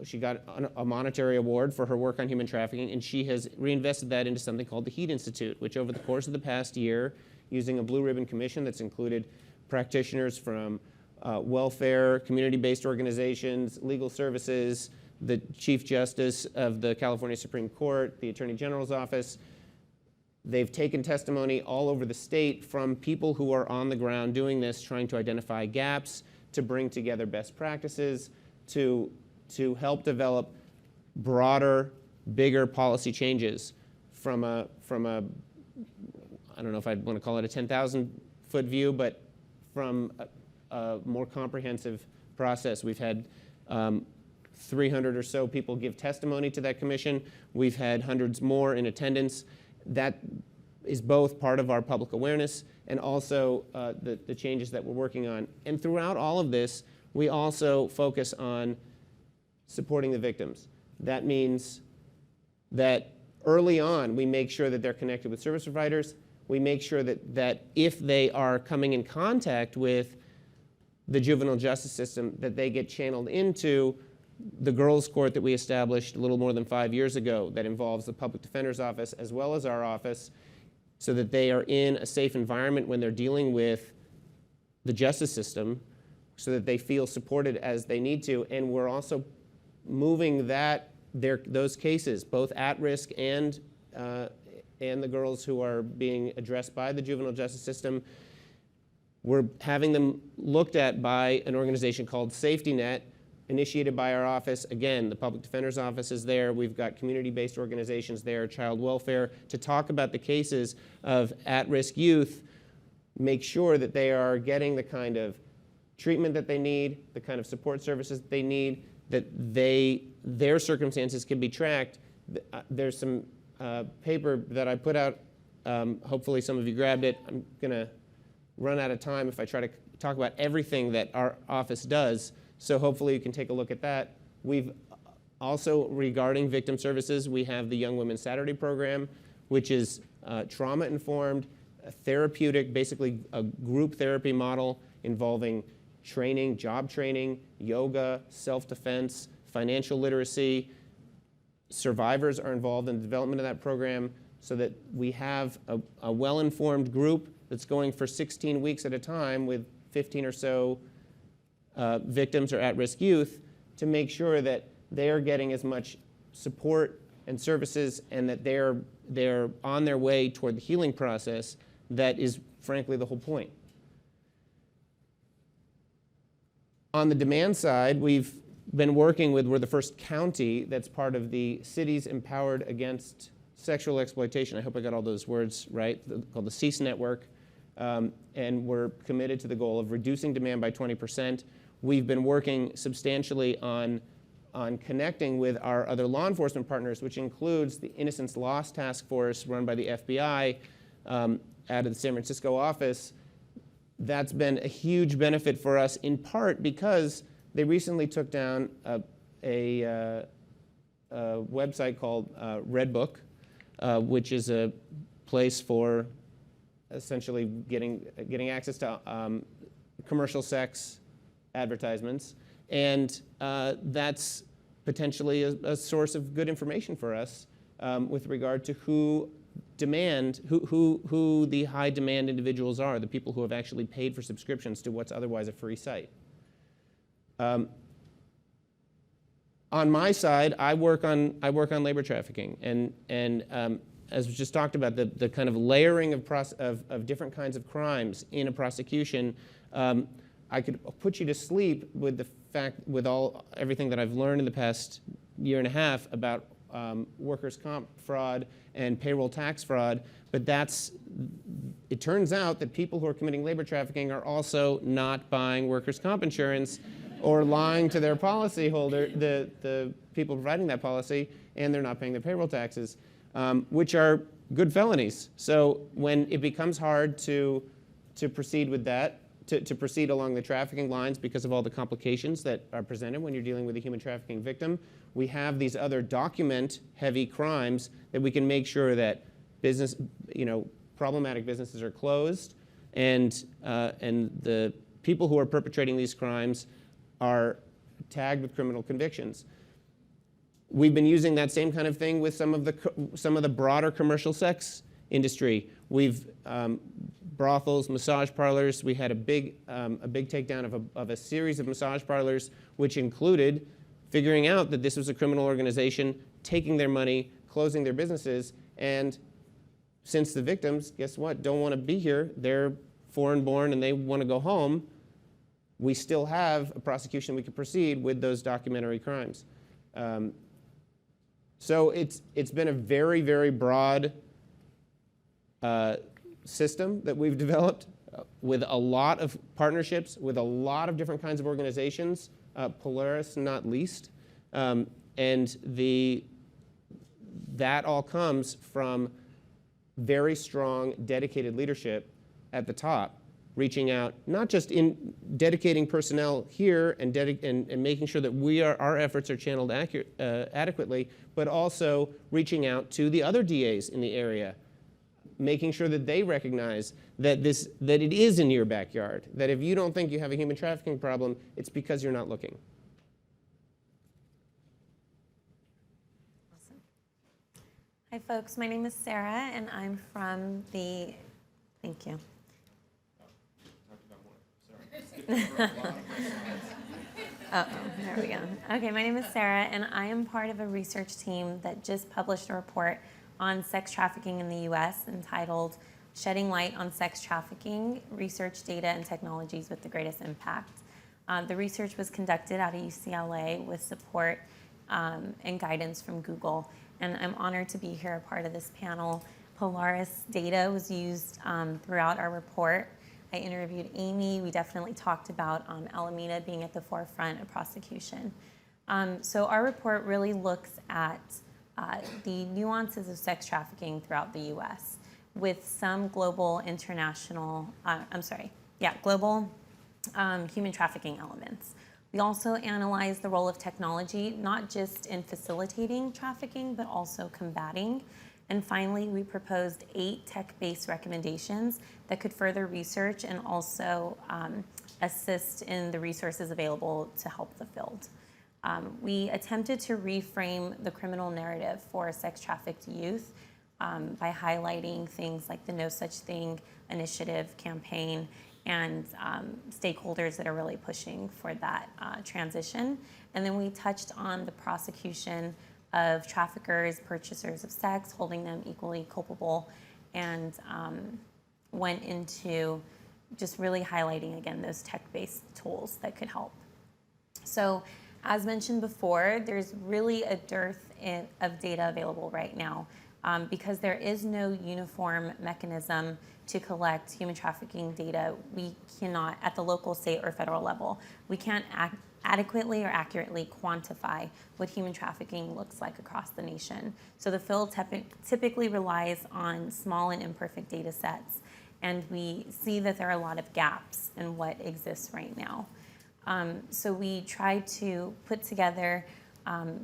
she got a monetary award for her work on human trafficking, and she has reinvested that into something called the HEAT Institute, which over the course of the past year, using a blue ribbon commission that's included practitioners from welfare, community-based organizations, legal services, the Chief Justice of the California Supreme Court, the Attorney General's office. They've taken testimony all over the state from people who are on the ground doing this, trying to identify gaps, to bring together best practices, to help develop broader, bigger policy changes from a I don't know if I'd want to call it a 10,000-foot view, but from a more comprehensive process. We've had 300 or so people give testimony to that commission. We've had hundreds more in attendance. That is both part of our public awareness and also the changes that we're working on. And throughout all of this, we also focus on supporting the victims. That means that early on, we make sure that they're connected with service providers. We make sure that if they are coming in contact with the juvenile justice system, that they get channeled into the girls' court that we established a little more than 5 years ago that involves the public defender's office as well as our office, so that they are in a safe environment when they're dealing with the justice system, so that they feel supported as they need to. And we're also moving those cases, both at risk and the girls who are being addressed by the juvenile justice system. We're having them looked at by an organization called Safety Net, initiated by our office. Again, the public defender's office is there. We've got community-based organizations there, child welfare, to talk about the cases of at-risk youth, make sure that they are getting the kind of treatment that they need, the kind of support services that they need, that their circumstances can be tracked. There's some paper that I put out. Hopefully some of you grabbed it. I'm going to run out of time if I try to talk about everything that our office does. So hopefully you can take a look at that. We've also, regarding victim services, we have the Young Women's Saturday program, which is trauma-informed, therapeutic, basically a group therapy model involving training, job training, yoga, self-defense, financial literacy. Survivors are involved in the development of that program so that we have a well-informed group that's going for 16 weeks at a time with 15 or so victims or at-risk youth, to make sure that they're getting as much support and services and that they're on their way toward the healing process. That is, frankly, the whole point. On the demand side, we've been working with, we're the first county that's part of the Cities Empowered Against Sexual Exploitation. I hope I got all those words right, called the CEASE network. And we're committed to the goal of reducing demand by 20%. We've been working substantially on connecting with our other law enforcement partners, which includes the Innocence Lost Task Force run by the FBI out of the San Francisco office. That's been a huge benefit for us, in part because they recently took down a website called Redbook, which is a place for essentially getting access to commercial sex advertisements, and that's potentially a source of good information for us with regard to who the high demand individuals are, the people who have actually paid for subscriptions to what's otherwise a free site. On my side, I work on labor trafficking, and as we just talked about, the kind of layering of different kinds of crimes in a prosecution. I could put you to sleep with the fact, with everything that I've learned in the past year and a half about workers' comp fraud and payroll tax fraud, but it turns out that people who are committing labor trafficking are also not buying workers' comp insurance or lying to their policyholder, the people providing that policy, and they're not paying their payroll taxes, which are good felonies. So when it becomes hard to proceed with that, to proceed along the trafficking lines because of all the complications that are presented when you're dealing with a human trafficking victim, we have these other document-heavy crimes that we can make sure that problematic businesses are closed, and the people who are perpetrating these crimes are tagged with criminal convictions. We've been using that same kind of thing with some of the broader commercial sex industry. We've brothels, massage parlors. We had a big takedown of a series of massage parlors, which included figuring out that this was a criminal organization, taking their money, closing their businesses, and since the victims, guess what, don't want to be here, they're foreign-born and they want to go home, we still have a prosecution we could proceed with those documentary crimes. So it's been a very, very broad system that we've developed with a lot of partnerships, with a lot of different kinds of organizations, Polaris not least, and that all comes from very strong, dedicated leadership at the top, reaching out, not just in dedicating personnel here and making sure that our efforts are channeled adequately, but also reaching out to the other DAs in the area, making sure that they recognize that it is in your backyard, that if you don't think you have a human trafficking problem, it's because you're not looking. Awesome. Hi folks, my name is Sarah and I'm from the, thank you. Uh-oh, there we go. Okay, my name is Sarah, and I am part of a research team that just published a report on sex trafficking in the U.S. entitled Shedding Light on Sex Trafficking, Research, Data, and Technologies with the Greatest Impact. The research was conducted out of UCLA with support and guidance from Google, and I'm honored to be here a part of this panel. Polaris data was used throughout our report. I interviewed Amy. We definitely talked about Alameda being at the forefront of prosecution. So our report really looks at the nuances of sex trafficking throughout the U.S. with some global global human trafficking elements. We also analyze the role of technology, not just in facilitating trafficking, but also combating. And finally, we proposed 8 tech-based recommendations that could further research and also assist in the resources available to help the field. We attempted to reframe the criminal narrative for sex trafficked youth by highlighting things like the No Such Thing initiative campaign and stakeholders that are really pushing for that transition. And then we touched on the prosecution of traffickers, purchasers of sex, holding them equally culpable, and went into just really highlighting, again, those tech-based tools that could help. So as mentioned before, there's really a dearth of data available right now because there is no uniform mechanism to collect human trafficking data. We cannot, at the local, state, or federal level, we can't adequately or accurately quantify what human trafficking looks like across the nation. So the field typically relies on small and imperfect data sets, and we see that there are a lot of gaps in what exists right now. So we try to put together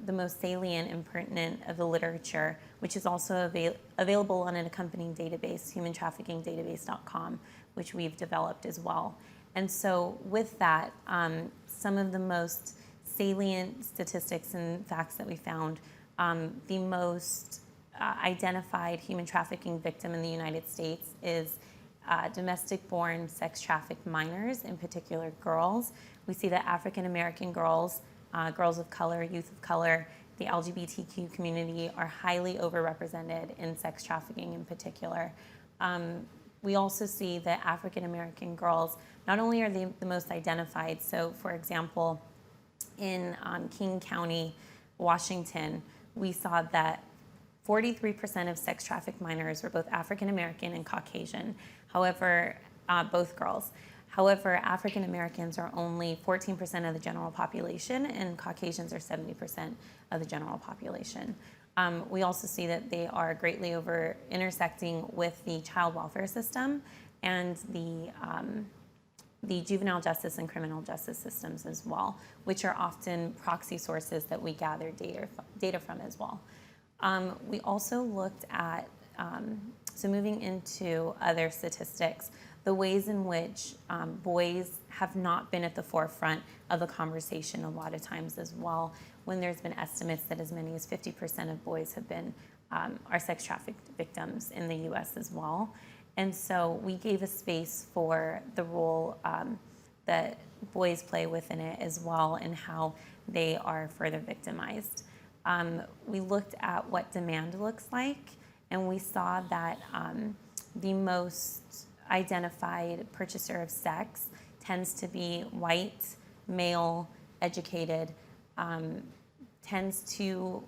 the most salient and pertinent of the literature, which is also available on an accompanying database, humantraffickingdatabase.com, which we've developed as well. And so with that, some of the most salient statistics and facts that we found, the most identified human trafficking victim in the United States is domestic-born sex-trafficked minors, in particular girls. We see that African-American girls, girls of color, youth of color, the LGBTQ community are highly overrepresented in sex trafficking in particular. We also see that African-American girls, not only are they the most identified, so for example, in King County, Washington, we saw that 43% of sex trafficked minors were both African-American and Caucasian, however, both girls. However, African Americans are only 14% of the general population, and Caucasians are 70% of the general population. We also see that they are greatly intersecting with the child welfare system and the juvenile justice and criminal justice systems as well, which are often proxy sources that we gather data from as well. We also looked at, so moving into other statistics, the ways in which boys have not been at the forefront of the conversation a lot of times as well, when there's been estimates that as many as 50% of boys have been are sex trafficked victims in the US as well. And so we gave a space for the role that boys play within it as well, and how they are further victimized. We looked at what demand looks like, and we saw that the most identified purchaser of sex tends to be white, male, educated, tends to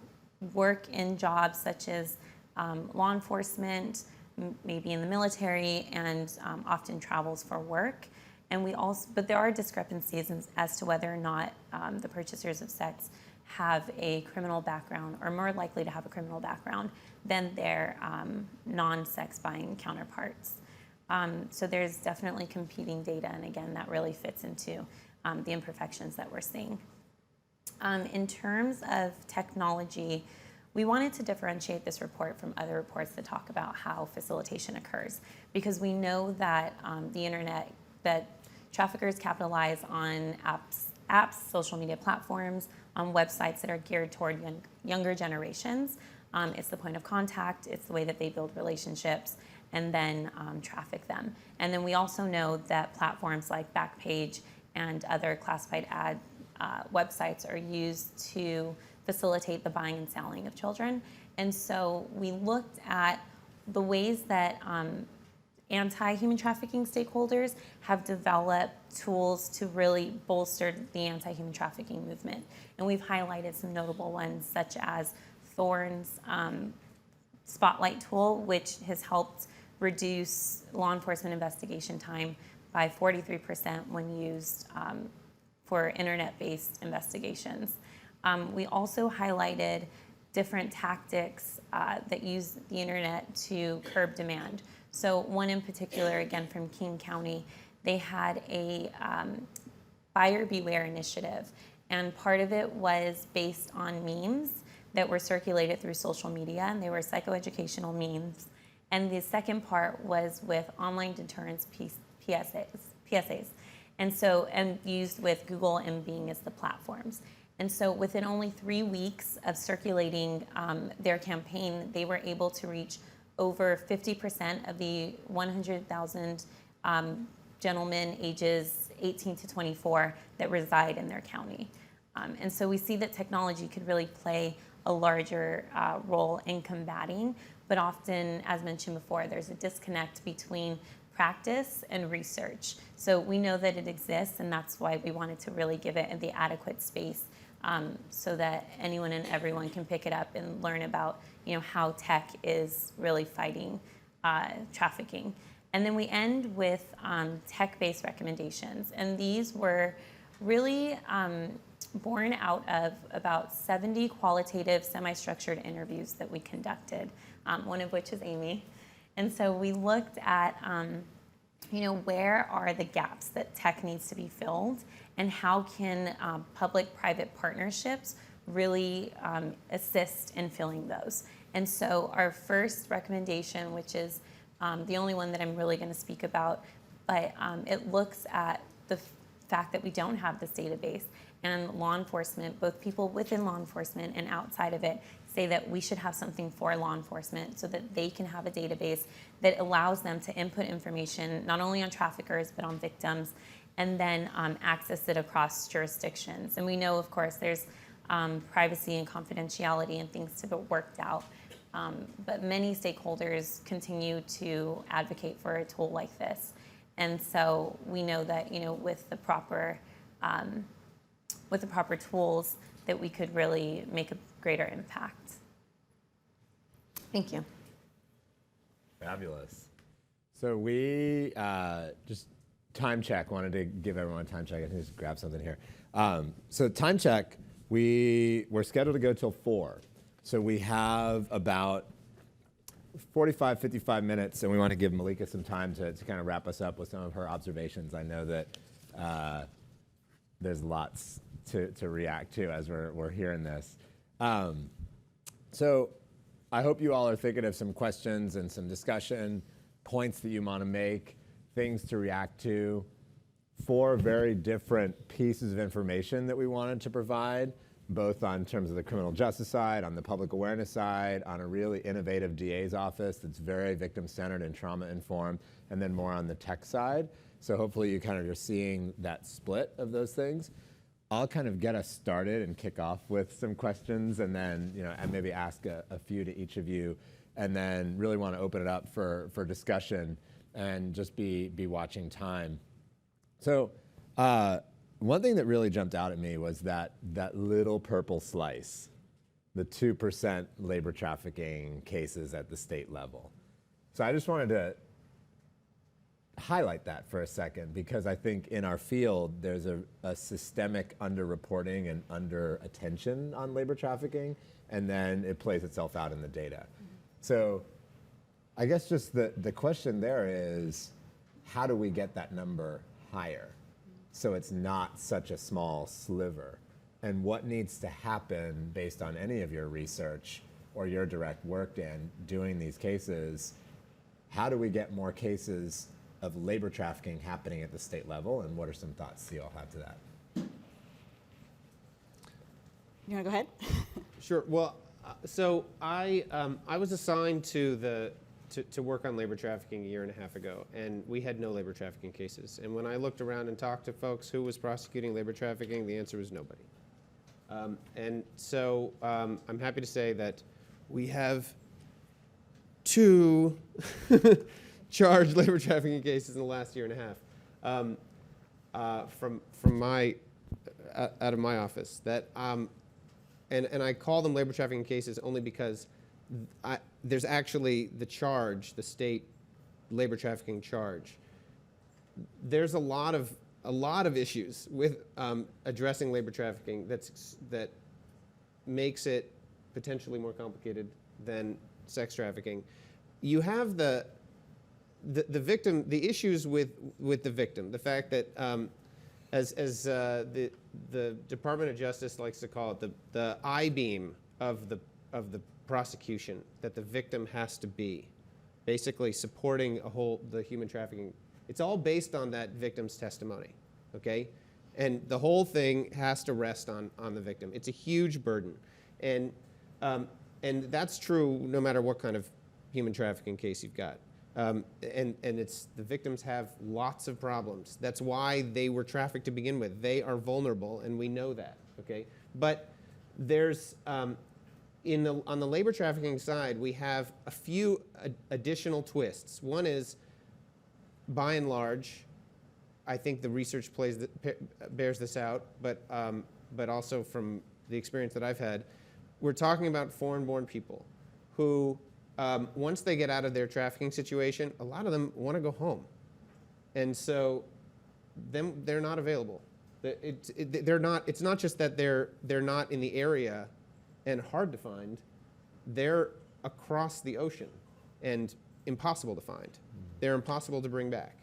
work in jobs such as law enforcement, maybe in the military, and often travels for work. And but there are discrepancies as to whether or not the purchasers of sex have a criminal background, or more likely to have a criminal background than their non-sex buying counterparts. So there's definitely competing data, and again, that really fits into the imperfections that we're seeing. In terms of technology, we wanted to differentiate this report from other reports that talk about how facilitation occurs, because we know that the internet, that traffickers capitalize on apps, social media platforms, on websites that are geared toward younger generations. It's the point of contact, it's the way that they build relationships, and then traffic them. And then we also know that platforms like Backpage and other classified ad websites are used to facilitate the buying and selling of children. And so we looked at the ways that anti-human trafficking stakeholders have developed tools to really bolster the anti-human trafficking movement. And we've highlighted some notable ones, such as Thorn's Spotlight tool, which has helped reduce law enforcement investigation time by 43% when used for internet-based investigations. We also highlighted different tactics that use the internet to curb demand. So one in particular, again from King County, they had a buyer beware initiative, and part of it was based on memes that were circulated through social media, and they were psychoeducational memes. And the second part was with online deterrence PSAs, and used with Google and Bing as the platforms. And so within only 3 weeks of circulating their campaign, they were able to reach over 50% of the 100,000 gentlemen ages 18 to 24 that reside in their county. And so we see that technology could really play a larger role in combating, but often, as mentioned before, there's a disconnect between practice and research. So we know that it exists, and that's why we wanted to really give it the adequate space so that anyone and everyone can pick it up and learn about how tech is really fighting trafficking. And then we end with tech-based recommendations, and these were really born out of about 70 qualitative, semi-structured interviews that we conducted, one of which is Amy. And so we looked at, where are the gaps that tech needs to be filled, and how can public-private partnerships really assist in filling those. And so our first recommendation, which is the only one that I'm really going to speak about, but it looks at the fact that we don't have this database, and law enforcement, both people within law enforcement and outside of it, say that we should have something for law enforcement so that they can have a database that allows them to input information not only on traffickers but on victims, and then access it across jurisdictions. And we know, of course, there's privacy and confidentiality and things to be worked out. But many stakeholders continue to advocate for a tool like this. And so we know that, with the proper tools, that we could really make a greater impact. Thank you. Fabulous. So we just time check. Wanted to give everyone a time check. I can just grab something here. So time check. We're scheduled to go till 4. So we have about 45, 55 minutes, and we want to give Malika some time to kind of wrap us up with some of her observations. I know that there's lots to react to as we're hearing this. So I hope you all are thinking of some questions and some discussion points that you want to make. things to react to, 4 very different pieces of information that we wanted to provide, both on terms of the criminal justice side, on the public awareness side, on a really innovative DA's office that's very victim-centered and trauma-informed, and then more on the tech side. So hopefully you kind of are seeing that split of those things. I'll kind of get us started and kick off with some questions, and then and maybe ask a few to each of you, and then really want to open it up for discussion and just be watching time. So one thing that really jumped out at me was that little purple slice, the 2% labor trafficking cases at the state level. So I just wanted to highlight that for a second, because I think in our field there's a systemic underreporting and under attention on labor trafficking, and then it plays itself out in the data. So I guess just the question there is, how do we get that number higher so it's not such a small sliver? And what needs to happen based on any of your research or your direct work in doing these cases? How do we get more cases of labor trafficking happening at the state level, and what are some thoughts you all have to that? You want to go ahead? Sure. Well, so I was assigned to work on labor trafficking a year and a half ago, and we had no labor trafficking cases. And when I looked around and talked to folks who was prosecuting labor trafficking, the answer was nobody. And so I'm happy to say that we have 2 charged labor trafficking cases in the last year and a half from my out of my office. That and I call them labor trafficking cases only because there's actually the charge, the state labor trafficking charge. There's a lot of issues with addressing labor trafficking that makes it potentially more complicated than sex trafficking. You have the victim, the issues with the victim, the fact that as the Department of Justice likes to call it, the I-beam of the prosecution, that the victim has to be basically supporting the human trafficking. It's all based on that victim's testimony, okay? And the whole thing has to rest on the victim. It's a huge burden, and that's true no matter what kind of human trafficking case you've got. And it's the victims have lots of problems. That's why they were trafficked to begin with. They are vulnerable, and we know that, okay? But there's on the labor trafficking side, we have a few additional twists. One is, by and large, I think the research bears this out, but also from the experience that I've had, we're talking about foreign-born people who, once they get out of their trafficking situation, a lot of them want to go home, and so they're not available. They're not. It's not just that they're not in the area and hard to find. They're across the ocean and impossible to find. They're impossible to bring back.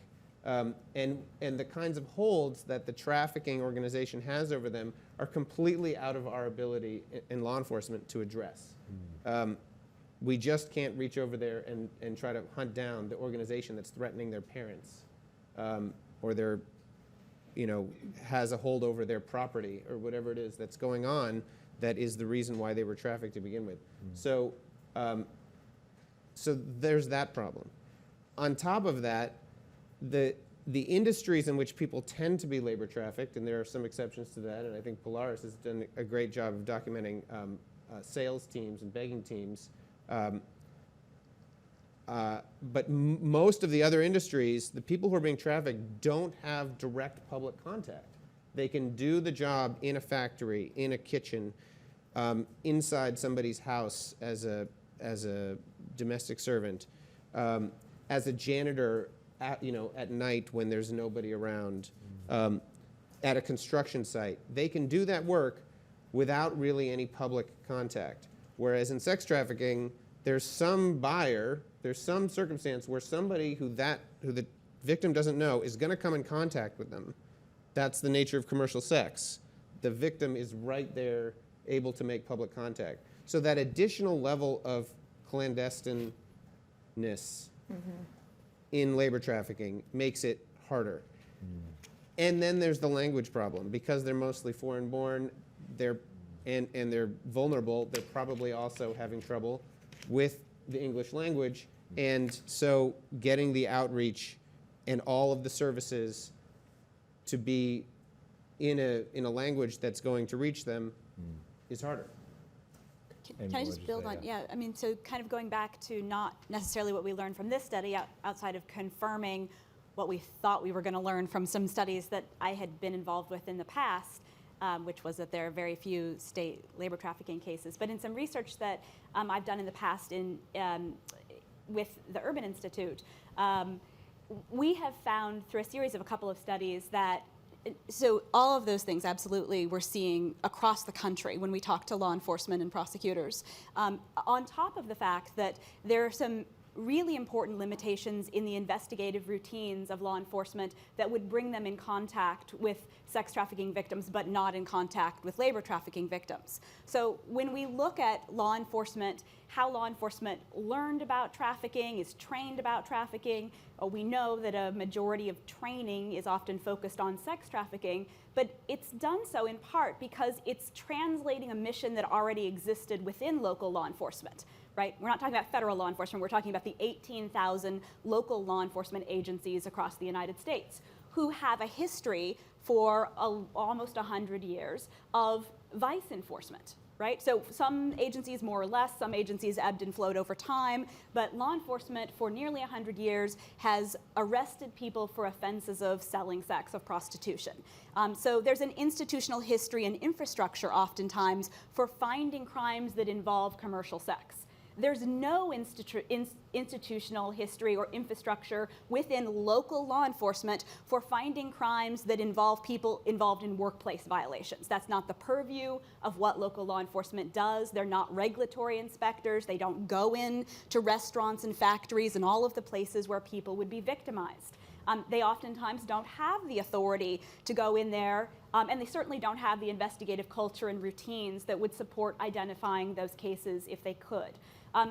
And the kinds of holds that the trafficking organization has over them are completely out of our ability in law enforcement to address. We just can't reach over there and try to hunt down the organization that's threatening their parents, or their, has a hold over their property, or whatever it is that's going on that is the reason why they were trafficked to begin with. So there's that problem. On top of that, the industries in which people tend to be labor trafficked, and there are some exceptions to that, and I think Polaris has done a great job of documenting sales teams and begging teams. But most of the other industries, the people who are being trafficked don't have direct public contact. They can do the job in a factory, in a kitchen, inside somebody's house as a domestic servant, as a janitor at night when there's nobody around, at a construction site. They can do that work without really any public contact. Whereas in sex trafficking, there's some buyer, there's some circumstance where somebody who the victim doesn't know is going to come in contact with them. That's the nature of commercial sex. The victim is right there, able to make public contact. So that additional level of clandestineness in labor trafficking makes it harder. And then there's the language problem. Because they're mostly foreign-born, and they're vulnerable, they're probably also having trouble with the English language. And so getting the outreach and all of the services to be in a language that's going to reach them is harder. Can I just build on, yeah, I mean, so kind of going back to not necessarily what we learned from this study, outside of confirming what we thought we were going to learn from some studies that I had been involved with in the past, which was that there are very few state labor trafficking cases. But in some research that I've done in the past with the Urban Institute, we have found through a series of a couple of studies that so all of those things absolutely we're seeing across the country when we talk to law enforcement and prosecutors. On top of the fact that there are some really important limitations in the investigative routines of law enforcement that would bring them in contact with sex trafficking victims but not in contact with labor trafficking victims. So when we look at law enforcement, how law enforcement learned about trafficking, is trained about trafficking, we know that a majority of training is often focused on sex trafficking, but it's done so in part because it's translating a mission that already existed within local law enforcement. Right? We're not talking about federal law enforcement, we're talking about the 18,000 local law enforcement agencies across the United States who have a history for almost 100 years of vice enforcement, right? So some agencies more or less, some agencies ebbed and flowed over time, but law enforcement for nearly 100 years has arrested people for offenses of selling sex, of prostitution. So there's an institutional history and infrastructure oftentimes for finding crimes that involve commercial sex. There's no institutional history or infrastructure within local law enforcement for finding crimes that involve people involved in workplace violations. That's not the purview of what local law enforcement does. They're not regulatory inspectors. They don't go in to restaurants and factories and all of the places where people would be victimized. They oftentimes don't have the authority to go in there, and they certainly don't have the investigative culture and routines that would support identifying those cases if they could.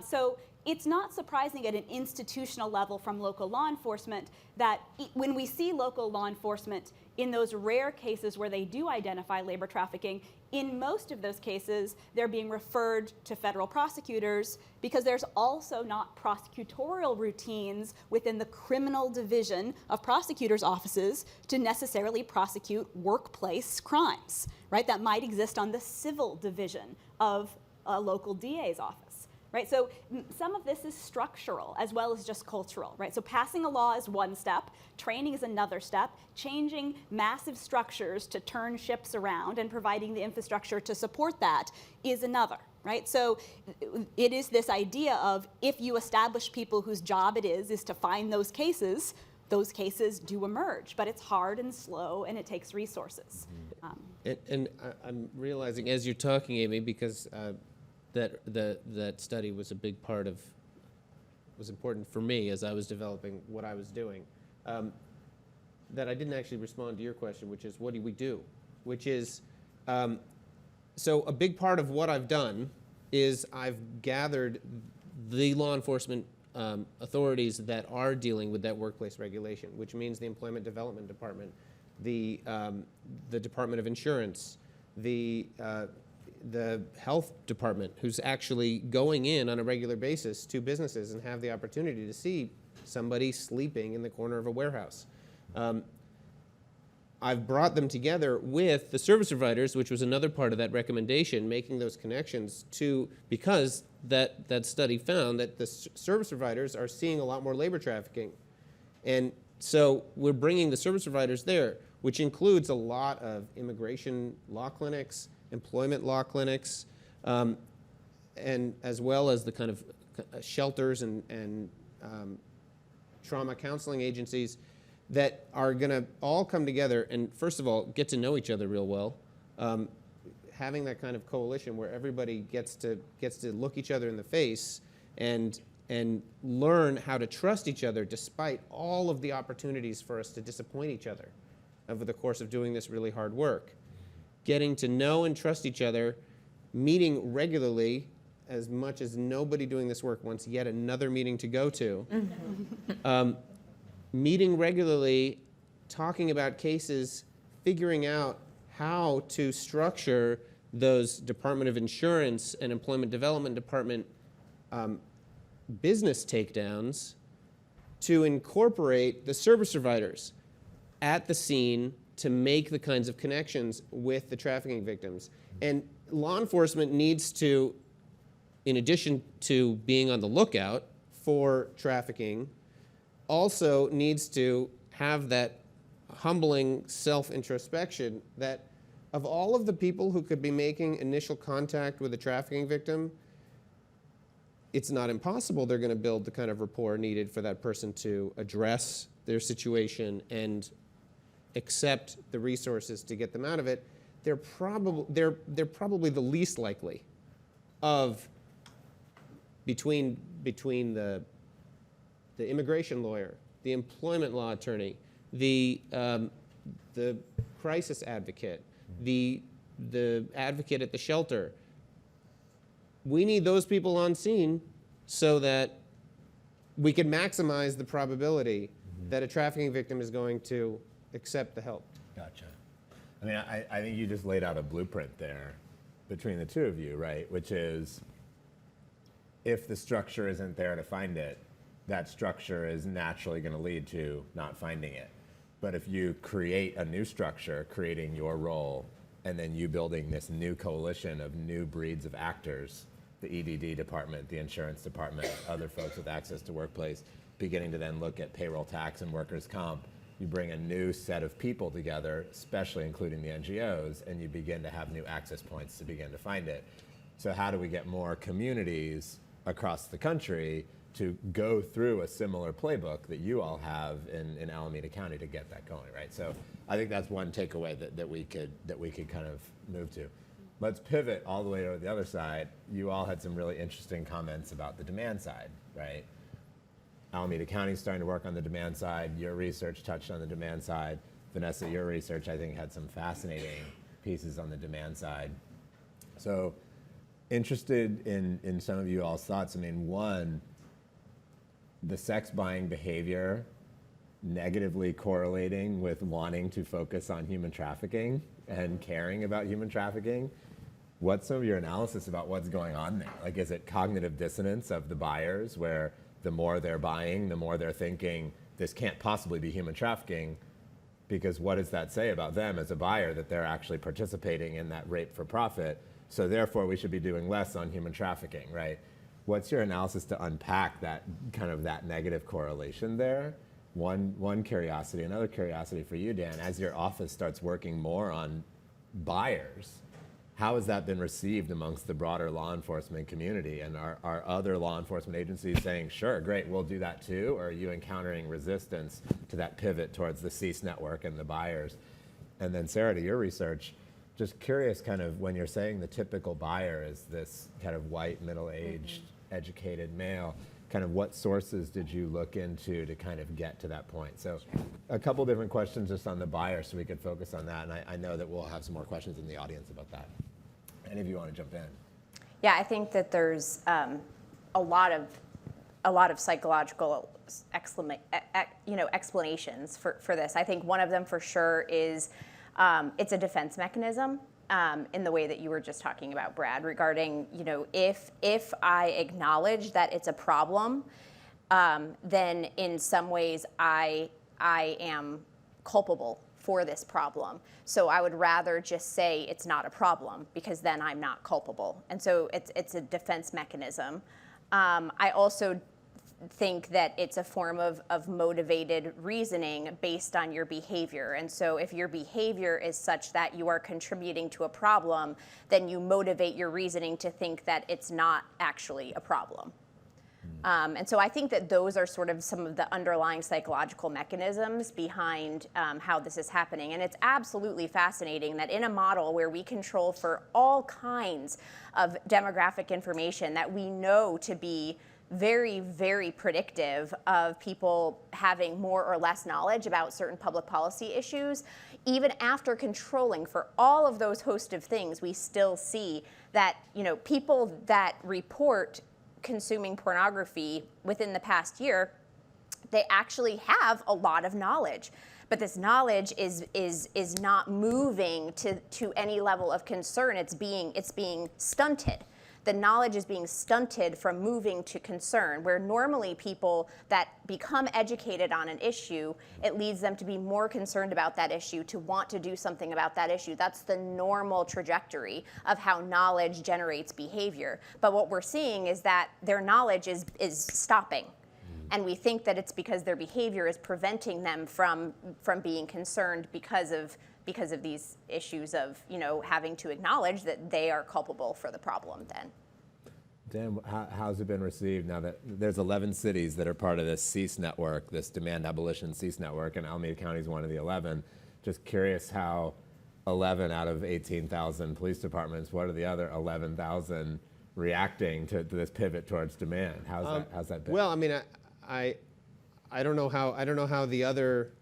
So it's not surprising at an institutional level from local law enforcement that when we see local law enforcement in those rare cases where they do identify labor trafficking, in most of those cases, they're being referred to federal prosecutors because there's also not prosecutorial routines within the criminal division of prosecutors' offices to necessarily prosecute workplace crimes, right? That might exist on the civil division of a local DA's office. Right, so some of this is structural as well as just cultural, right? So passing a law is one step, training is another step, changing massive structures to turn ships around and providing the infrastructure to support that is another, right? So it is this idea of if you establish people whose job it is to find those cases do emerge, but it's hard and slow and it takes resources. And I'm realizing as you're talking, Amy, because that study was a big part of, was important for me as I was developing what I was doing, that I didn't actually respond to your question, which is what do we do? Which is, so a big part of what I've done is I've gathered the law enforcement authorities that are dealing with that workplace regulation, which means the Employment Development Department, the Department of Insurance, the health department, who's actually going in on a regular basis to businesses and have the opportunity to see somebody sleeping in the corner of a warehouse. I've brought them together with the service providers, which was another part of that recommendation, making those connections to, because that study found that the service providers are seeing a lot more labor trafficking. And so we're bringing the service providers there, which includes a lot of immigration law clinics, employment law clinics, and as well as the kind of shelters and trauma counseling agencies that are going to all come together and, first of all, get to know each other real well. Having that kind of coalition where everybody gets to look each other in the face and learn how to trust each other despite all of the opportunities for us to disappoint each other over the course of doing this really hard work. Getting to know and trust each other, meeting regularly, as much as nobody doing this work wants yet another meeting to go to, meeting regularly, talking about cases, figuring out how to structure those Department of Insurance and Employment Development Department business takedowns to incorporate the service providers at the scene to make the kinds of connections with the trafficking victims. And law enforcement needs to, in addition to being on the lookout for trafficking, also needs to have that humbling self-introspection that of all of the people who could be making initial contact with a trafficking victim, it's not impossible they're going to build the kind of rapport needed for that person to address their situation and accept the resources to get them out of it. They're probably the least likely of between the immigration lawyer, the employment law attorney, the crisis advocate, the advocate at the shelter. We need those people on scene so that we can maximize the probability that a trafficking victim is going to accept the help. Gotcha. I mean, I think you just laid out a blueprint there between the two of you, right? Which is, if the structure isn't there to find it, that structure is naturally going to lead to not finding it. But if you create a new structure, creating your role, and then you building this new coalition of new breeds of actors, the EDD department, the insurance department, other folks with access to workplace, beginning to then look at payroll tax and workers' comp, you bring a new set of people together, especially including the NGOs, and you begin to have new access points to begin to find it. So how do we get more communities across the country to go through a similar playbook that you all have in Alameda County to get that going, right? So I think that's one takeaway that we could kind of move to. Let's pivot all the way to the other side. You all had some really interesting comments about the demand side, right? Alameda County is starting to work on the demand side. Your research touched on the demand side. Vanessa, your research, I think, had some fascinating pieces on the demand side. So interested in some of you all's thoughts. I mean, one, the sex buying behavior negatively correlating with wanting to focus on human trafficking and caring about human trafficking. What's some of your analysis about what's going on there? Like, is it cognitive dissonance of the buyers where the more they're buying, the more they're thinking, this can't possibly be human trafficking, because what does that say about them as a buyer, that they're actually participating in that rape for profit? So therefore, we should be doing less on human trafficking, right? What's your analysis to unpack that kind of that negative correlation there? One curiosity. Another curiosity for you, Dan, as your office starts working more on buyers, how has that been received amongst the broader law enforcement community? And are other law enforcement agencies saying, sure, great, we'll do that too? Or are you encountering resistance to that pivot towards the CEASE network and the buyers? And then Sarah, to your research, just curious, kind of when you're saying the typical buyer is this kind of white, middle-aged, educated male, kind of what sources did you look into to kind of get to that point? So a couple different questions just on the buyer so we could focus on that. And I know that we'll have some more questions in the audience about that. Any of you want to jump in? Yeah, I think that there's a lot of psychological explanations for this. I think one of them for sure is it's a defense mechanism. In the way that you were just talking about, Brad, regarding, if I acknowledge that it's a problem, then in some ways I am culpable for this problem. So I would rather just say it's not a problem, because then I'm not culpable. And so it's a defense mechanism. I also think that it's a form of motivated reasoning based on your behavior. And so if your behavior is such that you are contributing to a problem, then you motivate your reasoning to think that it's not actually a problem. And so I think that those are sort of some of the underlying psychological mechanisms behind how this is happening. And it's absolutely fascinating that in a model where we control for all kinds of demographic information that we know to be very, very predictive of people having more or less knowledge about certain public policy issues, even after controlling for all of those host of things, we still see that, people that report consuming pornography within the past year they actually have a lot of knowledge. But this knowledge is not moving to any level of concern. It's being stunted. The knowledge is being stunted from moving to concern, where normally people that become educated on an issue, it leads them to be more concerned about that issue, to want to do something about that issue. That's the normal trajectory of how knowledge generates behavior. But what we're seeing is that their knowledge is stopping. And we think that it's because their behavior is preventing them from being concerned because of these issues of, having to acknowledge that they are culpable for the problem then. Dan, how's it been received now that there's 11 cities that are part of this CEASE network, this demand abolition CEASE network, and Alameda County is one of the 11. Just curious how 11 out of 18,000 police departments, what are the other 11,000 reacting to this pivot towards demand? How's that been? Well, I mean, I don't know how the other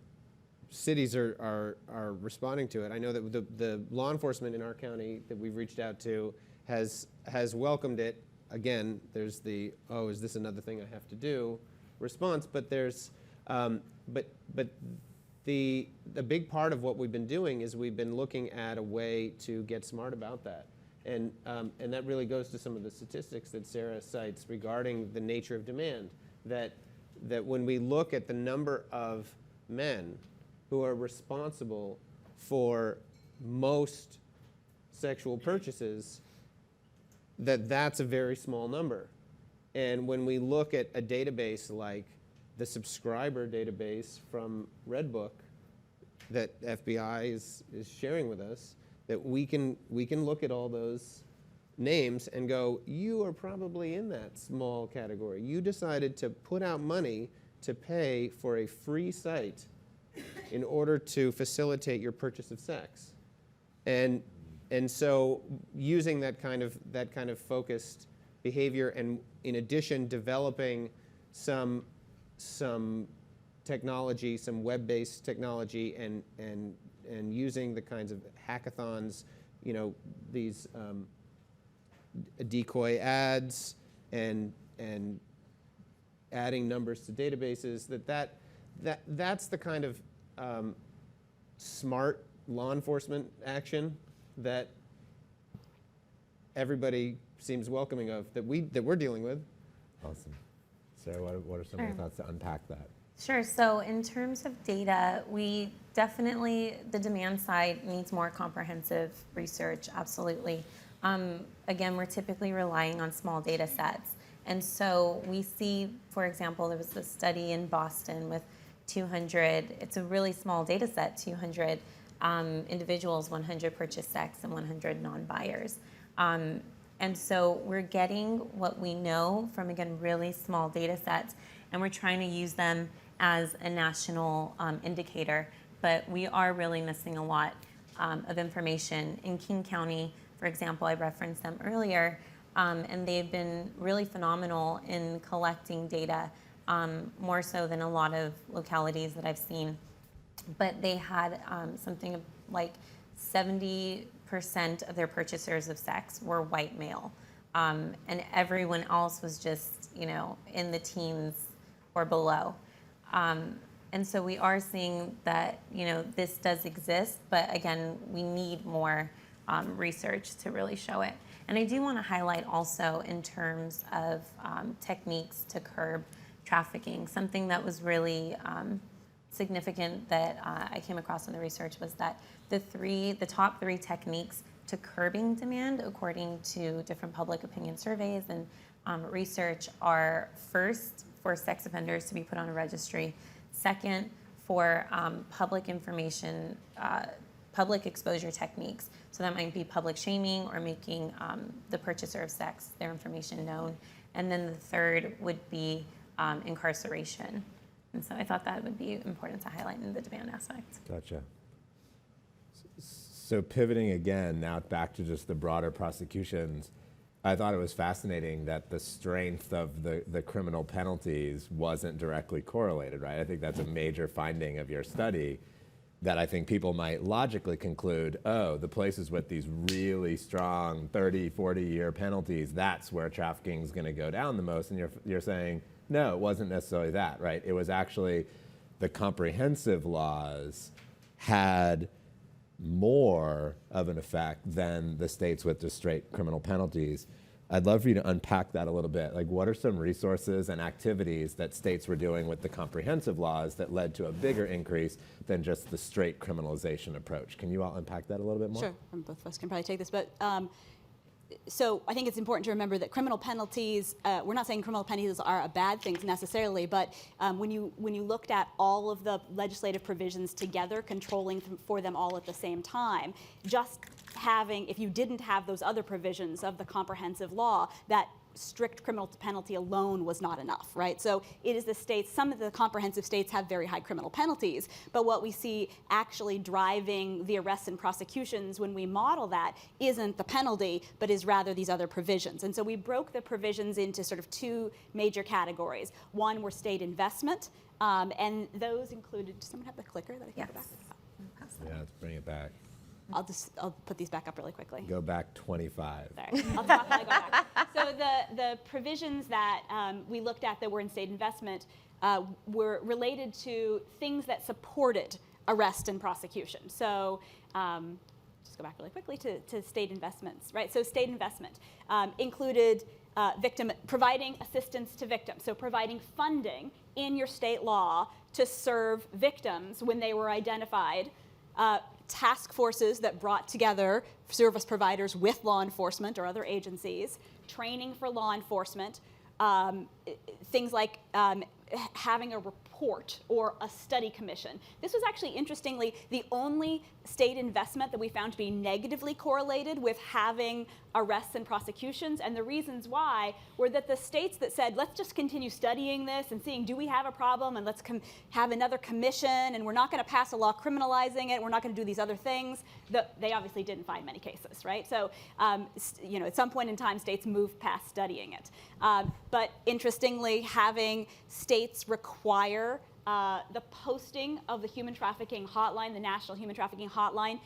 cities are responding to it. I know that the law enforcement in our county that we've reached out to has welcomed it. Again, there's the, oh, is this another thing I have to do response, but there's but the big part of what we've been doing is we've been looking at a way to get smart about that. And that really goes to some of the statistics that Sarah cites regarding the nature of demand, that when we look at the number of men who are responsible for most sexual purchases, that's a very small number. And when we look at a database like the subscriber database from Redbook that FBI is sharing with us, that we can look at all those names and go, you are probably in that small category. You decided to put out money to pay for a free site in order to facilitate your purchase of sex. And so using that kind of focused behavior, and in addition developing some technology, some web-based technology, and using the kinds of hackathons, these decoy ads and adding numbers to databases, that's the kind of smart law enforcement action that everybody seems welcoming of, that we're dealing with. Awesome. Sarah, what are some of your thoughts to unpack that? Sure. So in terms of data, we definitely, the demand side needs more comprehensive research, absolutely. Again, we're typically relying on small data sets. And so we see, for example, there was a study in Boston with 200, it's a really small data set, 200 individuals, 100 purchased sex and 100 non-buyers. And so we're getting what we know from, again, really small data sets, and we're trying to use them as a national indicator. But we are really missing a lot of information. In King County, for example, I referenced them earlier, and they've been really phenomenal in collecting data, more so than a lot of localities that I've seen. But they had something like 70% of their purchasers of sex were white male, and everyone else was just, in the teens or below. And so we are seeing that, this does exist, but again, we need more research to really show it. And I do want to highlight also in terms of techniques to curb trafficking, something that was really significant that I came across in the research was that the top three techniques to curbing demand, according to different public opinion surveys and research, are first, for sex offenders to be put on a registry; second, for public information, public exposure techniques. So that might be public shaming or making the purchaser of sex, their information known. And then the third would be incarceration. And so I thought that would be important to highlight in the demand aspect. Gotcha. So pivoting again, now back to just the broader prosecutions, I thought it was fascinating that the strength of the criminal penalties wasn't directly correlated, right? I think that's a major finding of your study, that I think people might logically conclude, oh, the places with these really strong 30, 40-year penalties, that's where trafficking is going to go down the most. And you're saying, No, it wasn't necessarily that, right? It was actually the comprehensive laws had more of an effect than the states with the straight criminal penalties. I'd love for you to unpack that a little bit. Like, what are some resources and activities that states were doing with the comprehensive laws that led to a bigger increase than just the straight criminalization approach? Can you all unpack that a little bit more? Sure, both of us can probably take this, but so I think it's important to remember that criminal penalties, we're not saying criminal penalties are a bad thing necessarily, but when you looked at all of the legislative provisions together, controlling for them all at the same time, just having, if you didn't have those other provisions of the comprehensive law, that strict criminal penalty alone was not enough, right? So it is the states, some of the comprehensive states have very high criminal penalties, but what we see actually driving the arrests and prosecutions when we model that isn't the penalty, but is rather these other provisions. And so we broke the provisions into sort of two major categories. One were state investment, and those included, does someone have the clicker that I can go back? Yeah, let's bring it back. I'll put these back up really quickly. Go back 25. Sorry. I'll talk while I go back. So the provisions that we looked at that were in state investment were related to things that supported arrest and prosecution. So just go back really quickly to state investments, right? So state investment included providing assistance to victims. So providing funding in your state law to serve victims when they were identified. Task forces that brought together service providers with law enforcement or other agencies, training for law enforcement, things like having a report or a study commission. This was actually, interestingly, the only state investment that we found to be negatively correlated with having arrests and prosecutions, and the reasons why were that the states that said, let's just continue studying this and seeing, do we have a problem, and let's have another commission, and we're not going to pass a law criminalizing it, we're not going to do these other things, they obviously didn't find many cases, right? So, at some point in time, states moved past studying it. But interestingly, having states require the posting of the human trafficking hotline, the National Human Trafficking Hotline,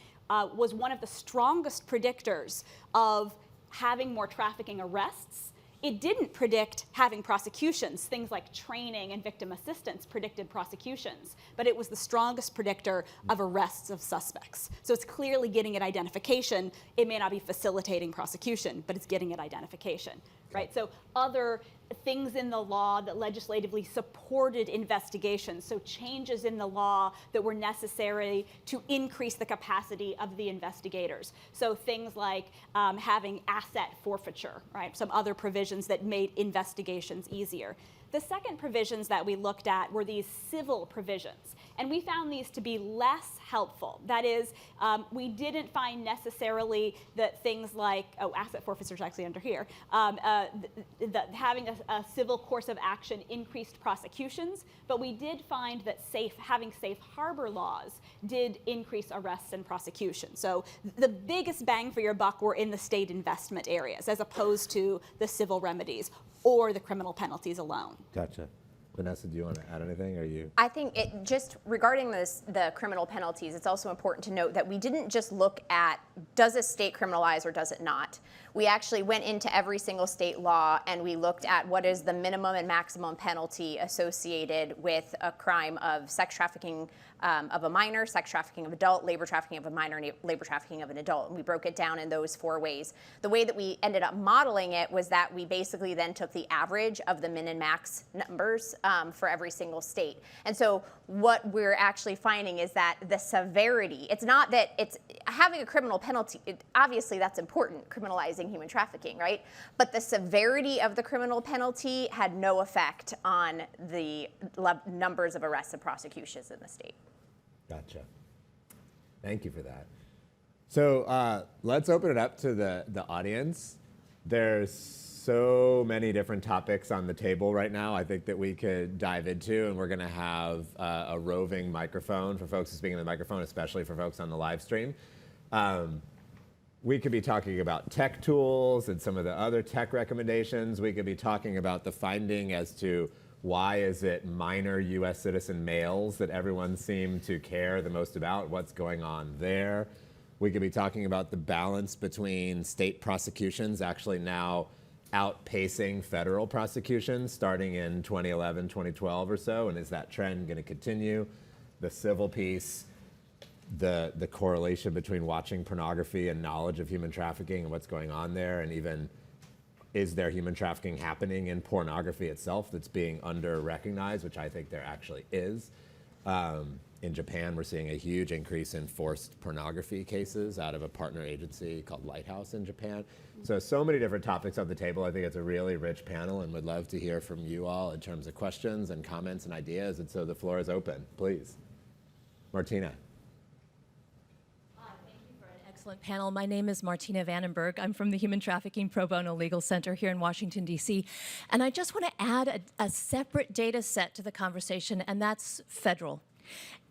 was one of the strongest predictors of having more trafficking arrests. It didn't predict having prosecutions. Things like training and victim assistance predicted prosecutions, but it was the strongest predictor of arrests of suspects. So it's clearly getting at identification. It may not be facilitating prosecution, but it's getting at identification, right? So other things in the law that legislatively supported investigations, so changes in the law that were necessary to increase the capacity of the investigators. So things like having asset forfeiture, right? Some other provisions that made investigations easier. The second provisions that we looked at were these civil provisions, and we found these to be less helpful. That is, we didn't find necessarily that things like, asset forfeiture is actually under here, having a civil course of action increased prosecutions, but we did find that having safe harbor laws did increase arrests and prosecution. So the biggest bang for your buck were in the state investment areas, as opposed to the civil remedies or the criminal penalties alone. Gotcha. Vanessa, do you want to add anything, or you? I think just regarding the criminal penalties, it's also important to note that we didn't just look at, does a state criminalize or does it not? We actually went into every single state law and we looked at what is the minimum and maximum penalty associated with a crime of sex trafficking of a minor, sex trafficking of adult, labor trafficking of a minor, and labor trafficking of an adult. And we broke it down in those 4 ways. The way that we ended up modeling it was that we basically then took the average of the min and max numbers for every single state. And so what we're actually finding is that the severity, it's not that it's having a criminal penalty, obviously that's important, criminalizing human trafficking, right? But the severity of the criminal penalty had no effect on the numbers of arrests and prosecutions in the state. Gotcha. Thank you for that. So let's open it up to the audience. There's so many different topics on the table right now I think that we could dive into, and we're going to have a roving microphone for folks speaking in the microphone, especially for folks on the live stream. We could be talking about tech tools and some of the other tech recommendations. We could be talking about the finding as to why is it minor U.S. citizen males that everyone seemed to care the most about, what's going on there. We could be talking about the balance between state prosecutions actually now outpacing federal prosecutions starting in 2011, 2012 or so, and is that trend going to continue? The civil piece, the correlation between watching pornography and knowledge of human trafficking and what's going on there, and even is there human trafficking happening in pornography itself that's being under-recognized, which I think there actually is. In Japan, we're seeing a huge increase in forced pornography cases out of a partner agency called Lighthouse in Japan. So many different topics on the table. I think it's a really rich panel and would love to hear from you all in terms of questions and comments and ideas. And so the floor is open, please. Martina. Excellent panel. My name is Martina Vandenberg. I'm from the Human Trafficking Pro Bono Legal Center here in Washington, D.C. And I just want to add a separate data set to the conversation, and that's federal.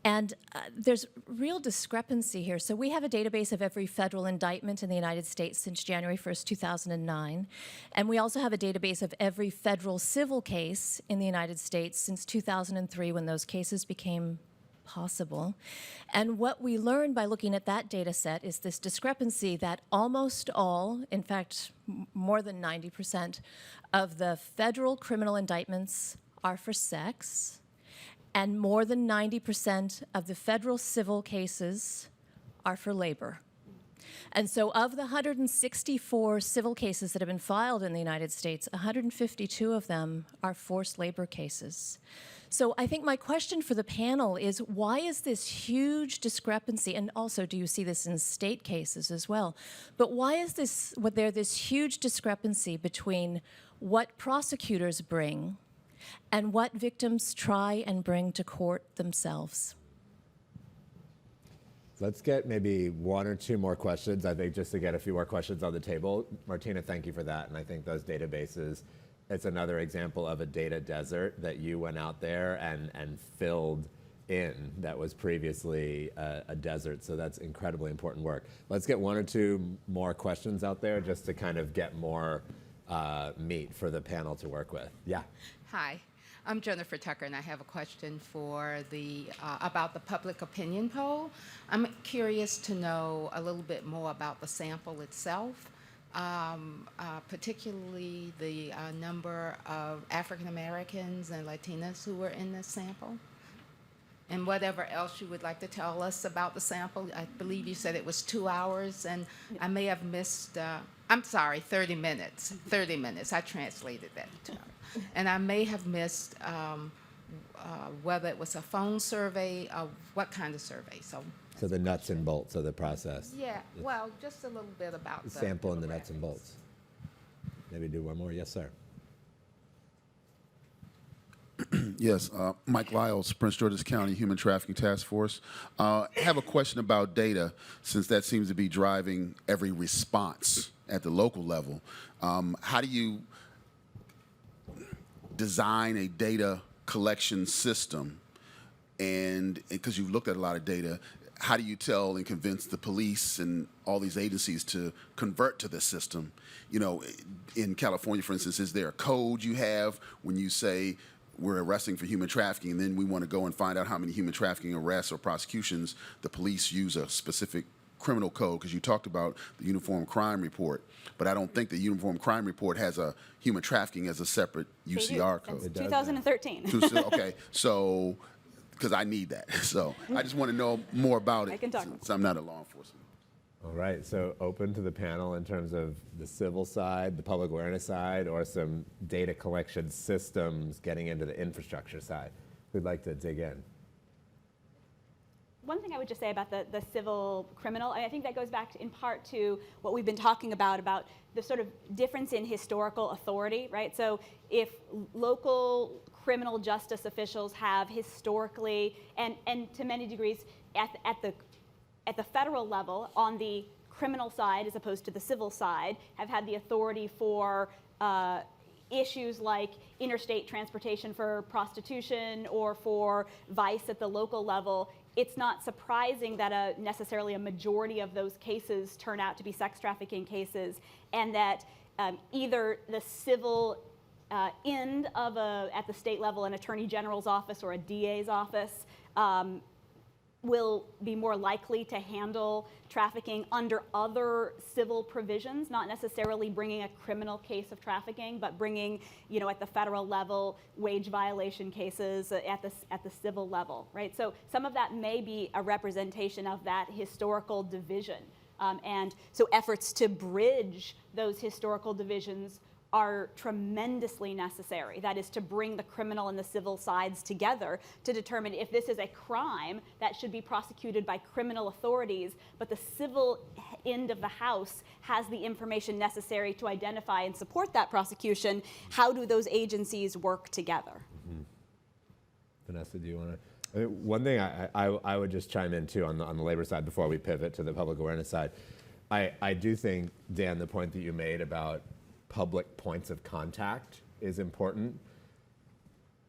And there's real discrepancy here. So we have a database of every federal indictment in the United States since January 1st, 2009. And we also have a database of every federal civil case in the United States since 2003, when those cases became possible. And what we learned by looking at that data set is this discrepancy that almost all, in fact, more than 90% of the federal criminal indictments are for sex, and more than 90% of the federal civil cases are for labor. And so of the 164 civil cases that have been filed in the United States, 152 of them are forced labor cases. So I think my question for the panel is, why is this huge discrepancy, and also do you see this in state cases as well, but why is there this huge discrepancy between what prosecutors bring and what victims try and bring to court themselves? Let's get maybe one or two more questions, I think, just to get a few more questions on the table. Martina, thank you for that. And I think those databases, it's another example of a data desert that you went out there and filled in that was previously a desert. So that's incredibly important work. Let's get one or two more questions out there just to kind of get more meat for the panel to work with. Yeah. Hi, I'm Jennifer Tucker, and I have a question for about the public opinion poll. I'm curious to know a little bit more about the sample itself, particularly the number of African Americans and Latinas who were in this sample, and whatever else you would like to tell us about the sample. I believe you said it was 2 hours, and I may have missed, I'm sorry, 30 minutes. 30 minutes, I translated that to 2 hours. And I may have missed whether it was a phone survey or what kind of survey. So the nuts and bolts of the process. Yeah, well, just a little bit about the sample and the nuts and bolts. Maybe do one more. Yes, sir. Yes, Mike Lyles, Prince George's County Human Trafficking Task Force. I have a question about data, since that seems to be driving every response at the local level. How do you design a data collection system? And because you've looked at a lot of data, how do you tell and convince the police and all these agencies to convert to this system? You know, in California, for instance, is there a code you have when you say we're arresting for human trafficking, and then we want to go and find out how many human trafficking arrests or prosecutions the police use a specific criminal code? Because you talked about the Uniform Crime Report, but I don't think the Uniform Crime Report has a human trafficking as a separate UCR code. Since 2013. Okay, so, because I need that. So I just want to know more about it. I can talk. Since I'm not a law enforcement. All right, so open to the panel in terms of the civil side, the public awareness side, or some data collection systems getting into the infrastructure side. Who'd like to dig in? One thing I would just say about the civil criminal, I think that goes back in part to what we've been talking about the sort of difference in historical authority, right? So if local criminal justice officials have historically, and to many degrees at the federal level, on the criminal side as opposed to the civil side, have had the authority for issues like interstate transportation for prostitution or for vice at the local level, it's not surprising that necessarily a majority of those cases turn out to be sex trafficking cases, and that either the civil end of at the state level, an attorney general's office or a DA's office, will be more likely to handle trafficking under other civil provisions, not necessarily bringing a criminal case of trafficking, but bringing, at the federal level, wage violation cases at the civil level, right? So some of that may be a representation of that historical division. And so efforts to bridge those historical divisions are tremendously necessary. That is, to bring the criminal and the civil sides together to determine if this is a crime that should be prosecuted by criminal authorities, but the civil end of the house has the information necessary to identify and support that prosecution. How do those agencies work together? Mm-hmm. Vanessa, do you want to? One thing I would just chime in too on the labor side before we pivot to the public awareness side. I do think, Dan, the point that you made about public points of contact is important,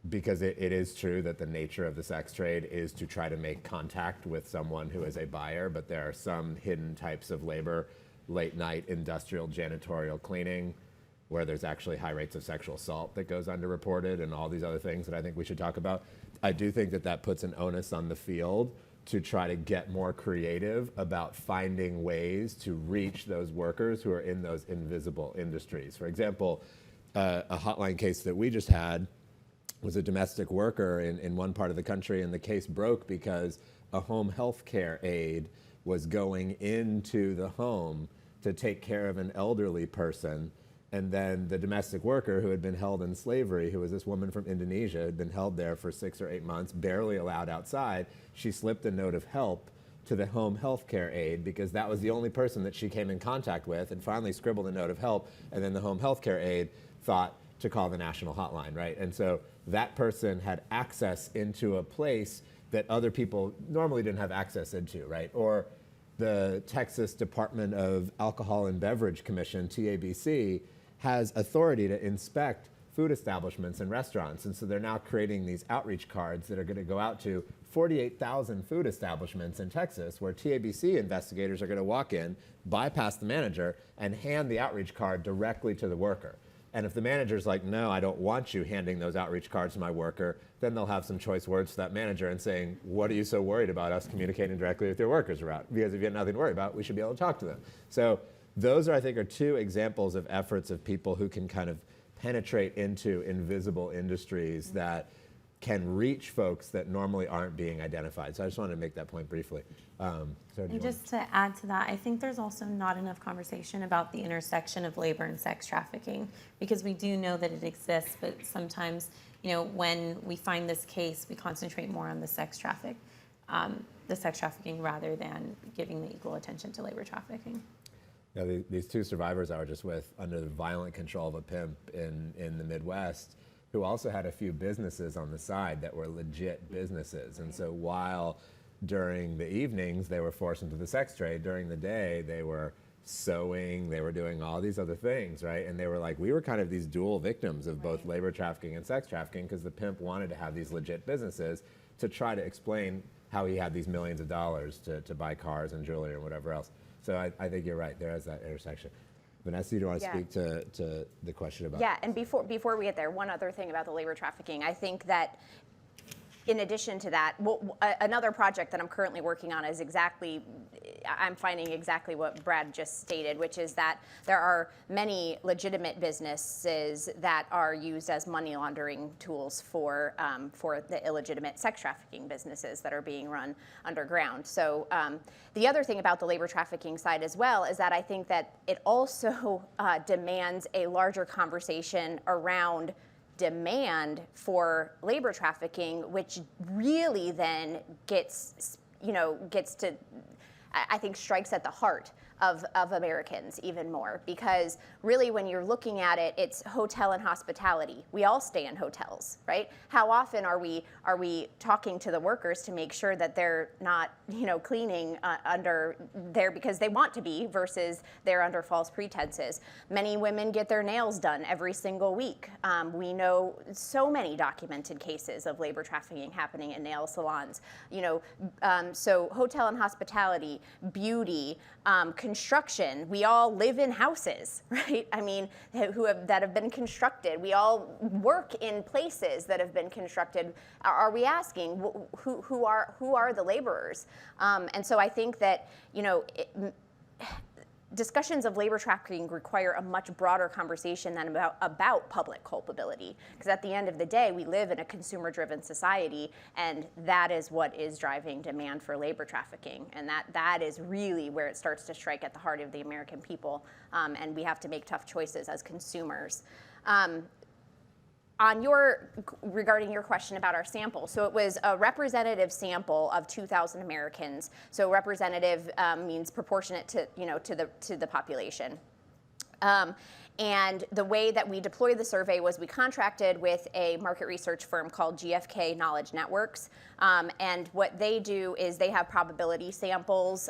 because it is true that the nature of the sex trade is to try to make contact with someone who is a buyer, but there are some hidden types of labor, late night industrial janitorial cleaning, where there's actually high rates of sexual assault that goes underreported, and all these other things that I think we should talk about. I do think that puts an onus on the field to try to get more creative about finding ways to reach those workers who are in those invisible industries. For example, a hotline case that we just had was a domestic worker in one part of the country, and the case broke because a home health care aide was going into the home to take care of an elderly person. And then the domestic worker, who had been held in slavery, who was this woman from Indonesia, had been held there for 6 or 8 months, barely allowed outside. She slipped a note of help to the home health care aide, because that was the only person that she came in contact with, and finally scribbled a note of help. And then the home health care aide thought to call the national hotline, right? And so that person had access into a place that other people normally didn't have access into, right? Or the Texas Department of Alcohol and Beverage Commission, TABC, has authority to inspect food establishments and restaurants. And so they're now creating these outreach cards that are going to go out to 48,000 food establishments in Texas, where TABC investigators are going to walk in, bypass the manager, and hand the outreach card directly to the worker. And if the manager's like, no, I don't want you handing those outreach cards to my worker, then they'll have some choice words to that manager and saying, what are you so worried about us communicating directly with your workers about? Because if you have nothing to worry about, we should be able to talk to them. So those are, I think, are two examples of efforts of people who can kind of penetrate into invisible industries that can reach folks that normally aren't being identified. So I just wanted to make that point briefly. And just to add to that, I think there's also not enough conversation about the intersection of labor and sex trafficking, because we do know that it exists, but sometimes, when we find this case, we concentrate more on the sex trafficking rather than giving the equal attention to labor trafficking. Yeah, these two survivors I was just with, under the violent control of a pimp in the Midwest, who also had a few businesses on the side that were legit businesses. And so while during the evenings they were forced into the sex trade, during the day they were sewing, they were doing all these other things, right? And they were like, we were kind of these dual victims of both labor trafficking and sex trafficking, because the pimp wanted to have these legit businesses to try to explain how he had these millions of dollars to buy cars and jewelry and whatever else. So I think you're right, there is that intersection. Vanessa, do you want to speak to the question about? Yeah, and before we get there, one other thing about the labor trafficking. I think that in addition to that, another project that I'm currently working on is I'm finding exactly what Brad just stated, which is that there are many legitimate businesses that are used as money laundering tools for the illegitimate sex trafficking businesses that are being run underground. So the other thing about the labor trafficking side as well is that I think that it also demands a larger conversation around demand for labor trafficking, which really then gets to, I think, strikes at the heart of Americans even more, because really when you're looking at it, it's hotel and hospitality. We all stay in hotels, right? How often are we talking to the workers to make sure that they're not, cleaning under there because they want to be versus they're under false pretenses? Many women get their nails done every single week. We know so many documented cases of labor trafficking happening in nail salons. So hotel and hospitality, beauty, construction. We all live in houses, right? I mean, that have been constructed. We all work in places that have been constructed. Are we asking who are the laborers? And so I think that, you know, discussions of labor trafficking require a much broader conversation than about public culpability. Because at the end of the day, we live in a consumer-driven society, and that is what is driving demand for labor trafficking. And that is really where it starts to strike at the heart of the American people. And we have to make tough choices as consumers. Regarding your question about our sample, so it was a representative sample of 2,000 Americans. So representative means proportionate to, you know, to the population. And the way that we deployed the survey was we contracted with a market research firm called GfK Knowledge Networks. And what they do is they have probability samples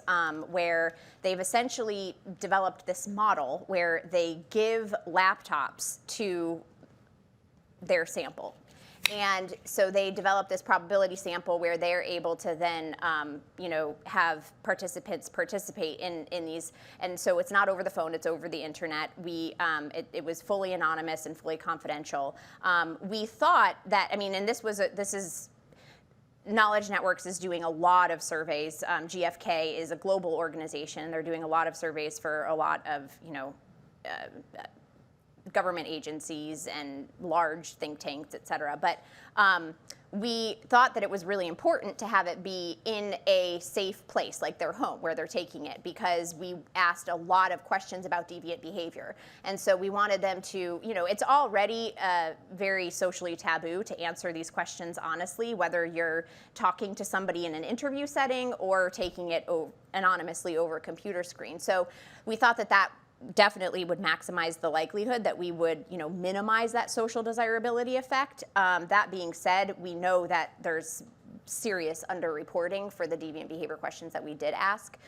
where they've essentially developed this model where they give laptops to their sample. And so they developed this probability sample where they're able to then, you know, have participants participate in these. And so it's not over the phone, it's over the internet. It was fully anonymous and fully confidential. We thought that, I mean, and this is, Knowledge Networks is doing a lot of surveys. GfK is a global organization. They're doing a lot of surveys for a lot of, you know, government agencies and large think tanks, et cetera. But we thought that it was really important to have it be in a safe place, like their home, where they're taking it, because we asked a lot of questions about deviant behavior. And so we wanted them to, you know, it's already very socially taboo to answer these questions honestly, whether you're talking to somebody in an interview setting or taking it anonymously over a computer screen. So we thought that definitely would maximize the likelihood that we would, you know, minimize that social desirability effect. That being said, we know that there's serious underreporting for the deviant behavior questions that we did ask.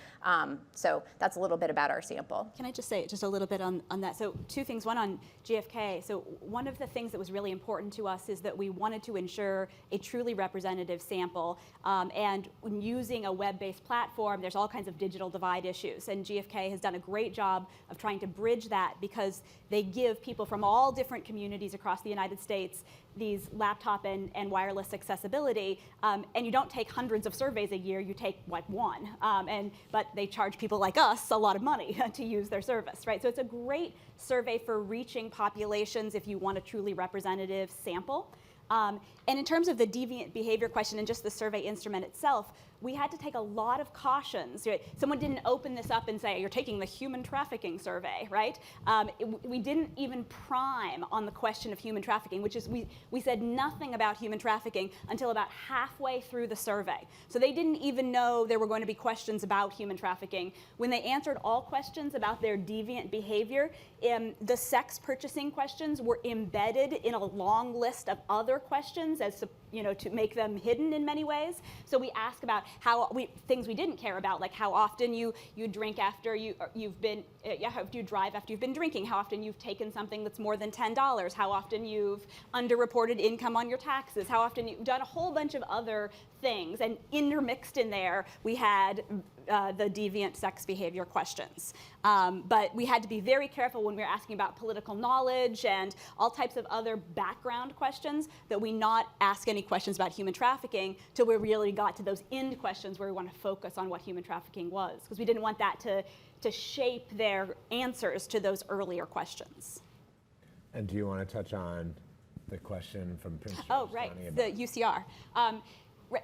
So that's a little bit about our sample. Can I just say just a little bit on that? So two things, one on GfK. So one of the things that was really important to us is that we wanted to ensure a truly representative sample. And when using a web-based platform, there's all kinds of digital divide issues. And GfK has done a great job of trying to bridge that, because they give people from all different communities across the United States these laptop and wireless accessibility, and you don't take hundreds of surveys a year, you take like one, but they charge people like us a lot of money to use their service, right? So it's a great survey for reaching populations if you want a truly representative sample. And in terms of the deviant behavior question and just the survey instrument itself, we had to take a lot of cautions. Someone didn't open this up and say, you're taking the human trafficking survey, right? We didn't even prime on the question of human trafficking, which is we said nothing about human trafficking until about halfway through the survey. So they didn't even know there were going to be questions about human trafficking. When they answered all questions about their deviant behavior, the sex purchasing questions were embedded in a long list of other questions as to make them hidden in many ways. So we ask about things we didn't care about, like how often you drink after you've been, how do you drive after you've been drinking, how often you've taken something that's more than $10, how often you've underreported income on your taxes, how often you've done a whole bunch of other things. And intermixed in there, we had the deviant sex behavior questions. But we had to be very careful when we were asking about political knowledge and all types of other background questions that we not ask any questions about human trafficking till we really got to those end questions where we want to focus on what human trafficking was, because we didn't want that to shape their answers to those earlier questions. And do you want to touch on the question from Prince George Oh, right, County the UCR.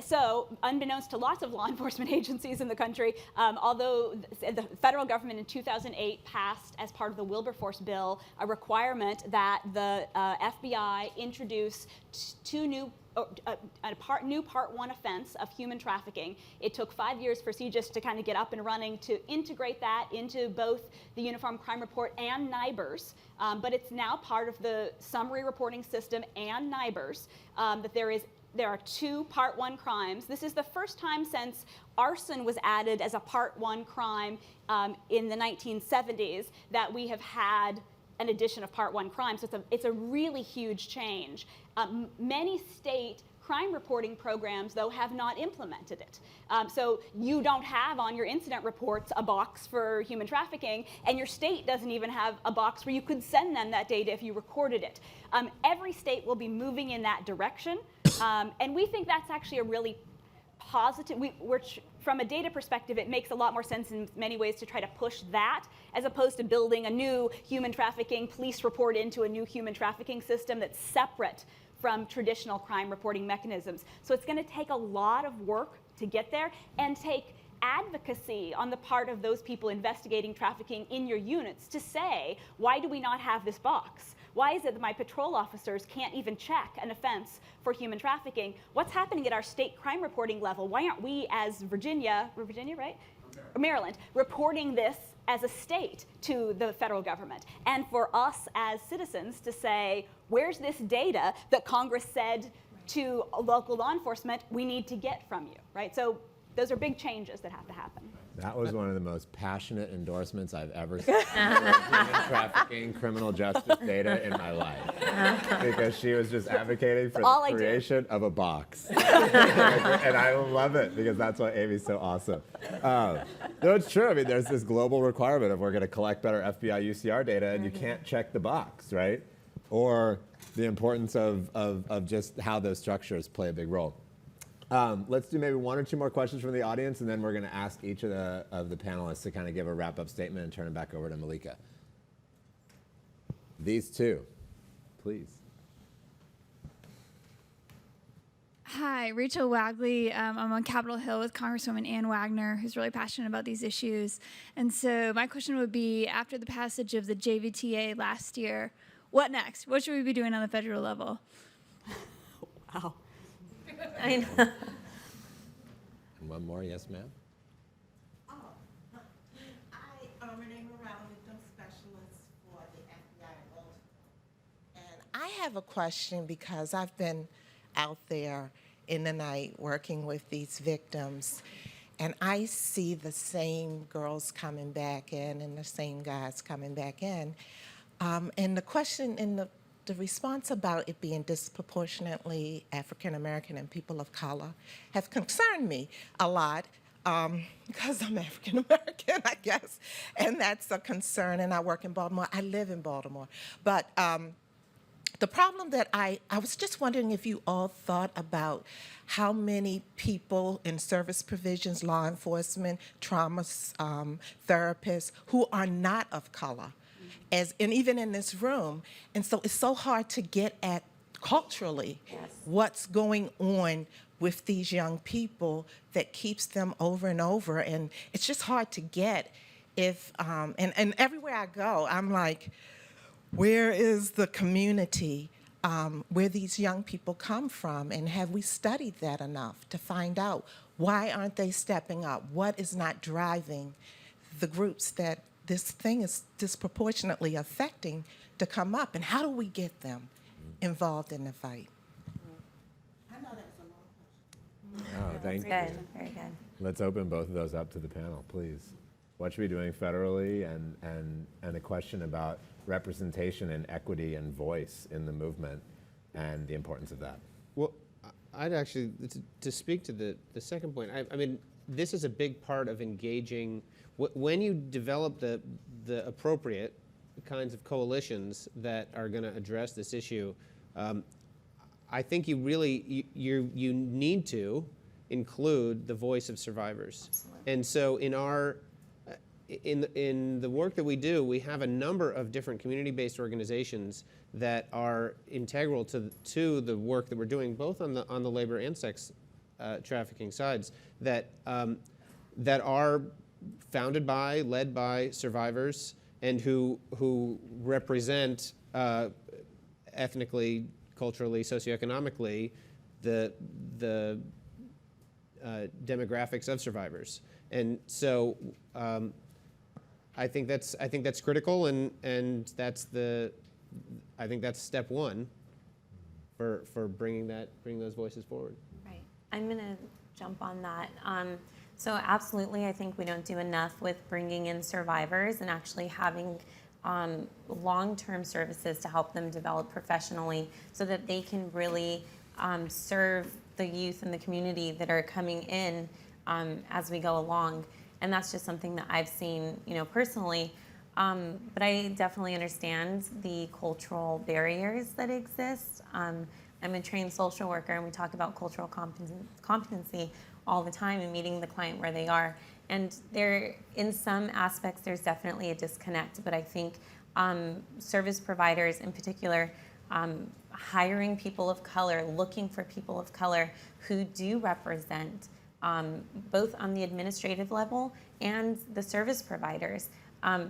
So, unbeknownst to lots of law enforcement agencies in the country, although the federal government in 2008 passed, as part of the Wilberforce bill, a requirement that the FBI introduce two new Part 1 offense of human trafficking. It took 5 years for CJIS to kind of get up and running to integrate that into both the Uniform Crime Report and NIBRS, but it's now part of the summary reporting system and NIBRS, that there are two Part 1 crimes. This is the first time since arson was added as a Part 1 crime in the 1970s that we have had an addition of Part 1 crimes. So it's a really huge change. Many state crime reporting programs, though, have not implemented it. So you don't have on your incident reports a box for human trafficking, and your state doesn't even have a box where you could send them that data if you recorded it. Every state will be moving in that direction, and we think that's actually a really positive. From a data perspective, it makes a lot more sense in many ways to try to push that as opposed to building a new human trafficking police report into a new human trafficking system that's separate from traditional crime reporting mechanisms. So it's going to take a lot of work to get there and take advocacy on the part of those people investigating trafficking in your units to say, why do we not have this box? Why is it that my patrol officers can't even check an offense for human trafficking? What's happening at our state crime reporting level? Why aren't we as Virginia, right? Maryland, reporting this as a state to the federal government? And for us as citizens to say, where's this data that Congress said to local law enforcement we need to get from you, right? So those are big changes that have to happen. That was one of the most passionate endorsements I've ever seen for human trafficking, criminal justice data in my life. Because she was just advocating for the creation of a box. And I love it because that's why Amy's so awesome. No, it's true. I mean, there's this global requirement of we're going to collect better FBI UCR data, and you can't check the box, right? Or the importance of just how those structures play a big role. Let's do maybe one or two more questions from the audience, and then we're going to ask each of the panelists to kind of give a wrap-up statement and turn it back over to Malika. These two, please. Hi, Rachel Wagley. I'm on Capitol Hill with Congresswoman Ann Wagner, who's really passionate about these issues. And so my question would be, after the passage of the JVTA last year, what next? What should we be doing on the federal level? Wow. I know. And one more, yes, ma'am. Renee Morales, victim specialist for the FBI in Baltimore. And I have a question because I've been out there in the night working with these victims, and I see the same girls coming back in and the same guys coming back in. And the question in the response about it being disproportionately African American and people of color have concerned me a lot because I'm African American, I guess, and that's a concern. And I work in Baltimore. I live in Baltimore. But the problem that I was just wondering if you all thought about how many people in service provisions, law enforcement, trauma therapists who are not of color, and even in this room. And so it's so hard to get at culturally what's going on with these young people that keeps them over and over. And it's just hard to get if, and everywhere I go, I'm like, where is the community where these young people come from? And have we studied that enough to find out why aren't they stepping up? What is not driving the groups that this thing is disproportionately affecting to come up, and how do we get them involved in the fight? I know that's a long question. Oh, thank you. Good, very good. Let's open both of those up to the panel, please. What should we be doing federally, and a question about representation and equity and voice in the movement and the importance of that. Well, I'd actually, to speak to the second point, I mean, this is a big part of engaging. When you develop the appropriate kinds of coalitions that are going to address this issue, I think you really you need to include the voice of survivors. Absolutely. And so in our in the work that we do, we have a number of different community-based organizations that are integral to the work that we're doing, both on the labor and sex trafficking sides, that are founded by, led by survivors, and who represent ethnically, culturally, socioeconomically the demographics of survivors. And so I think that's critical, and I think that's step one for bringing those voices forward. Right. I'm going to jump on that. So absolutely, I think we don't do enough with bringing in survivors and actually having long-term services to help them develop professionally so that they can really serve the youth in the community that are coming in as we go along. And that's just something that I've seen, personally. But I definitely understand the cultural barriers that exist. I'm a trained social worker, and we talk about cultural competency all the time and meeting the client where they are. And in some aspects, there's definitely a disconnect. But I think service providers in particular, hiring people of color, looking for people of color who do represent both on the administrative level and the service providers,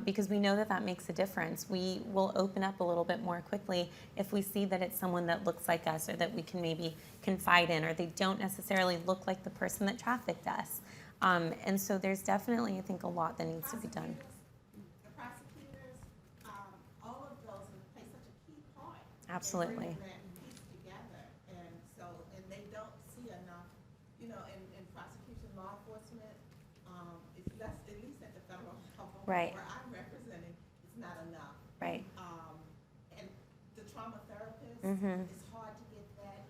because we know that makes a difference. We will open up a little bit more quickly if we see that it's someone that looks like us or that we can maybe confide in, or they don't necessarily look like the person that trafficked us. And so there's definitely, I think, a lot that needs to be done. The prosecutors, all of those play such a key part. Absolutely. In bringing that piece together, and they don't see enough, in prosecution, law enforcement, it's less, at least at the federal level, Right. where I'm representing, it's not enough. Right. And the trauma therapist, it's hard to get that,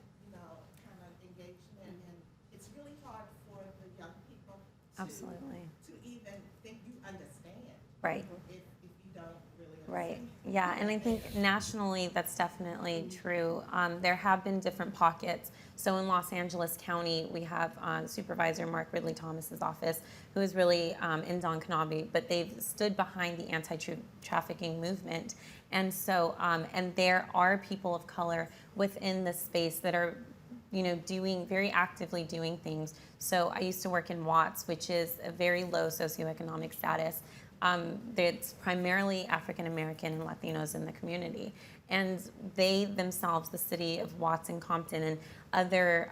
kind of engagement, and it's really hard for the young people Absolutely. to even think you understand. Right. If you don't really understand. Right. Yeah, and I think nationally that's definitely true. There have been different pockets. So in Los Angeles County, we have Supervisor Mark Ridley Thomas's office, who is really in Don Knabe, but they've stood behind the anti-trafficking movement. And so, and there are people of color within the space that are very actively doing things. So I used to work in Watts, which is a very low socioeconomic status. It's primarily African American and Latinos in the community. And they themselves, the city of Watts and Compton and other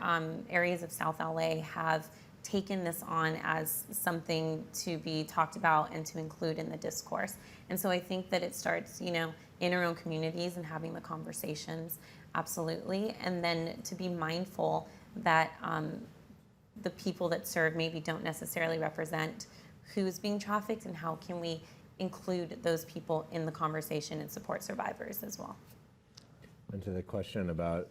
areas of South LA, have taken this on as something to be talked about and to include in the discourse. And so I think that it starts, in our own communities and having the conversations, absolutely. And then to be mindful that the people that serve maybe don't necessarily represent who's being trafficked, and how can we include those people in the conversation and support survivors as well. And to the question about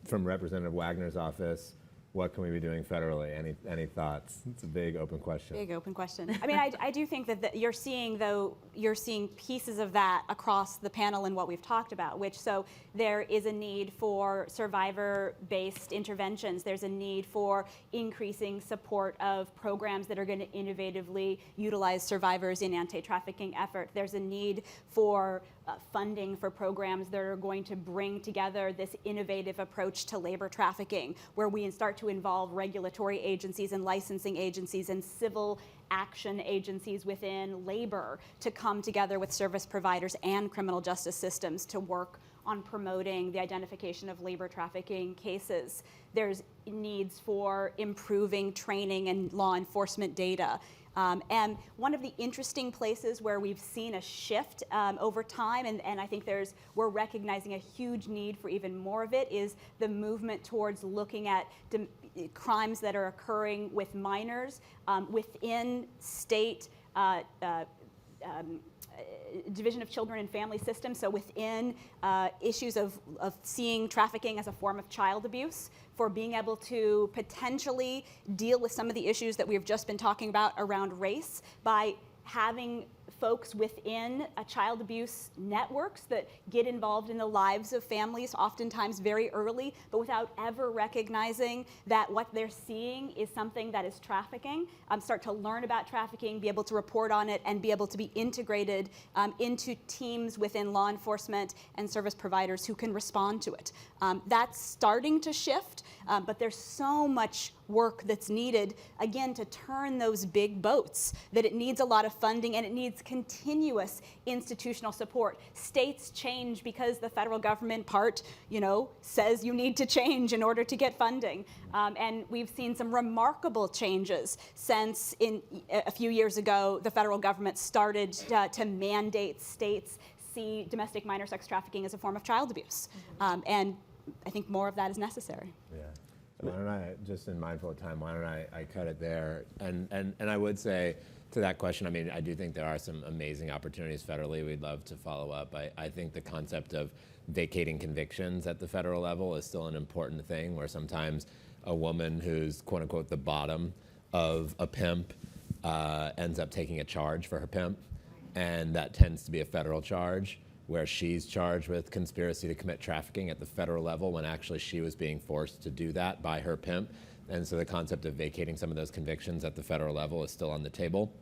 from Representative Wagner's office, what can we be doing federally? Any thoughts? It's a big open question. Big open question. I mean, I do think that you're seeing pieces of that across the panel in what we've talked about, so there is a need for survivor-based interventions. There's a need for increasing support of programs that are going to innovatively utilize survivors in anti-trafficking effort. There's a need for funding for programs that are going to bring together this innovative approach to labor trafficking, where we start to involve regulatory agencies and licensing agencies and civil action agencies within labor to come together with service providers and criminal justice systems to work on promoting the identification of labor trafficking cases. There's needs for improving training and law enforcement data. And one of the interesting places where we've seen a shift over time, and I think we're recognizing a huge need for even more of it, is the movement towards looking at crimes that are occurring with minors within state Division of Children and Family Systems, so within issues of seeing trafficking as a form of child abuse, for being able to potentially deal with some of the issues that we've just been talking about around race by having folks within child abuse networks that get involved in the lives of families, oftentimes very early, but without ever recognizing that what they're seeing is something that is trafficking, start to learn about trafficking, be able to report on it, and be able to be integrated into teams within law enforcement and service providers who can respond to it. That's starting to shift, but there's so much work that's needed, again, to turn those big boats, that it needs a lot of funding and it needs continuous institutional support. States change because the federal government says you need to change in order to get funding. And we've seen some remarkable changes since a few years ago, the federal government started to mandate states see domestic minor sex trafficking as a form of child abuse. And I think more of that is necessary. Yeah. Why don't I, just in mindful of time, why don't I cut it there? And I would say to that question, I mean, I do think there are some amazing opportunities federally. We'd love to follow up. I think the concept of vacating convictions at the federal level is still an important thing, where sometimes a woman who's quote unquote the bottom of a pimp ends up taking a charge for her pimp. And that tends to be a federal charge, where she's charged with conspiracy to commit trafficking at the federal level when actually she was being forced to do that by her pimp. And so the concept of vacating some of those convictions at the federal level is still on the table.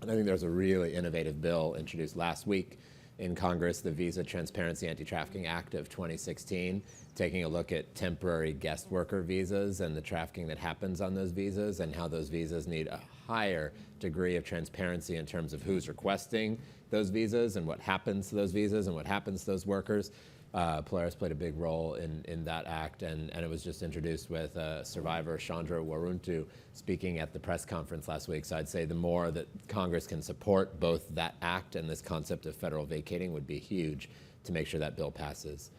And I think there's a really innovative bill introduced last week in Congress, the Visa Transparency Anti-Trafficking Act of 2016, taking a look at temporary guest worker visas and the trafficking that happens on those visas, and how those visas need a higher degree of transparency in terms of who's requesting those visas and what happens to those visas and what happens to those workers. Polaris played a big role in that act, and it was just introduced with survivor Chandra Waruntu speaking at the press conference last week. So I'd say the more that Congress can support both that act and this concept of federal vacating would be huge to make sure that bill passes.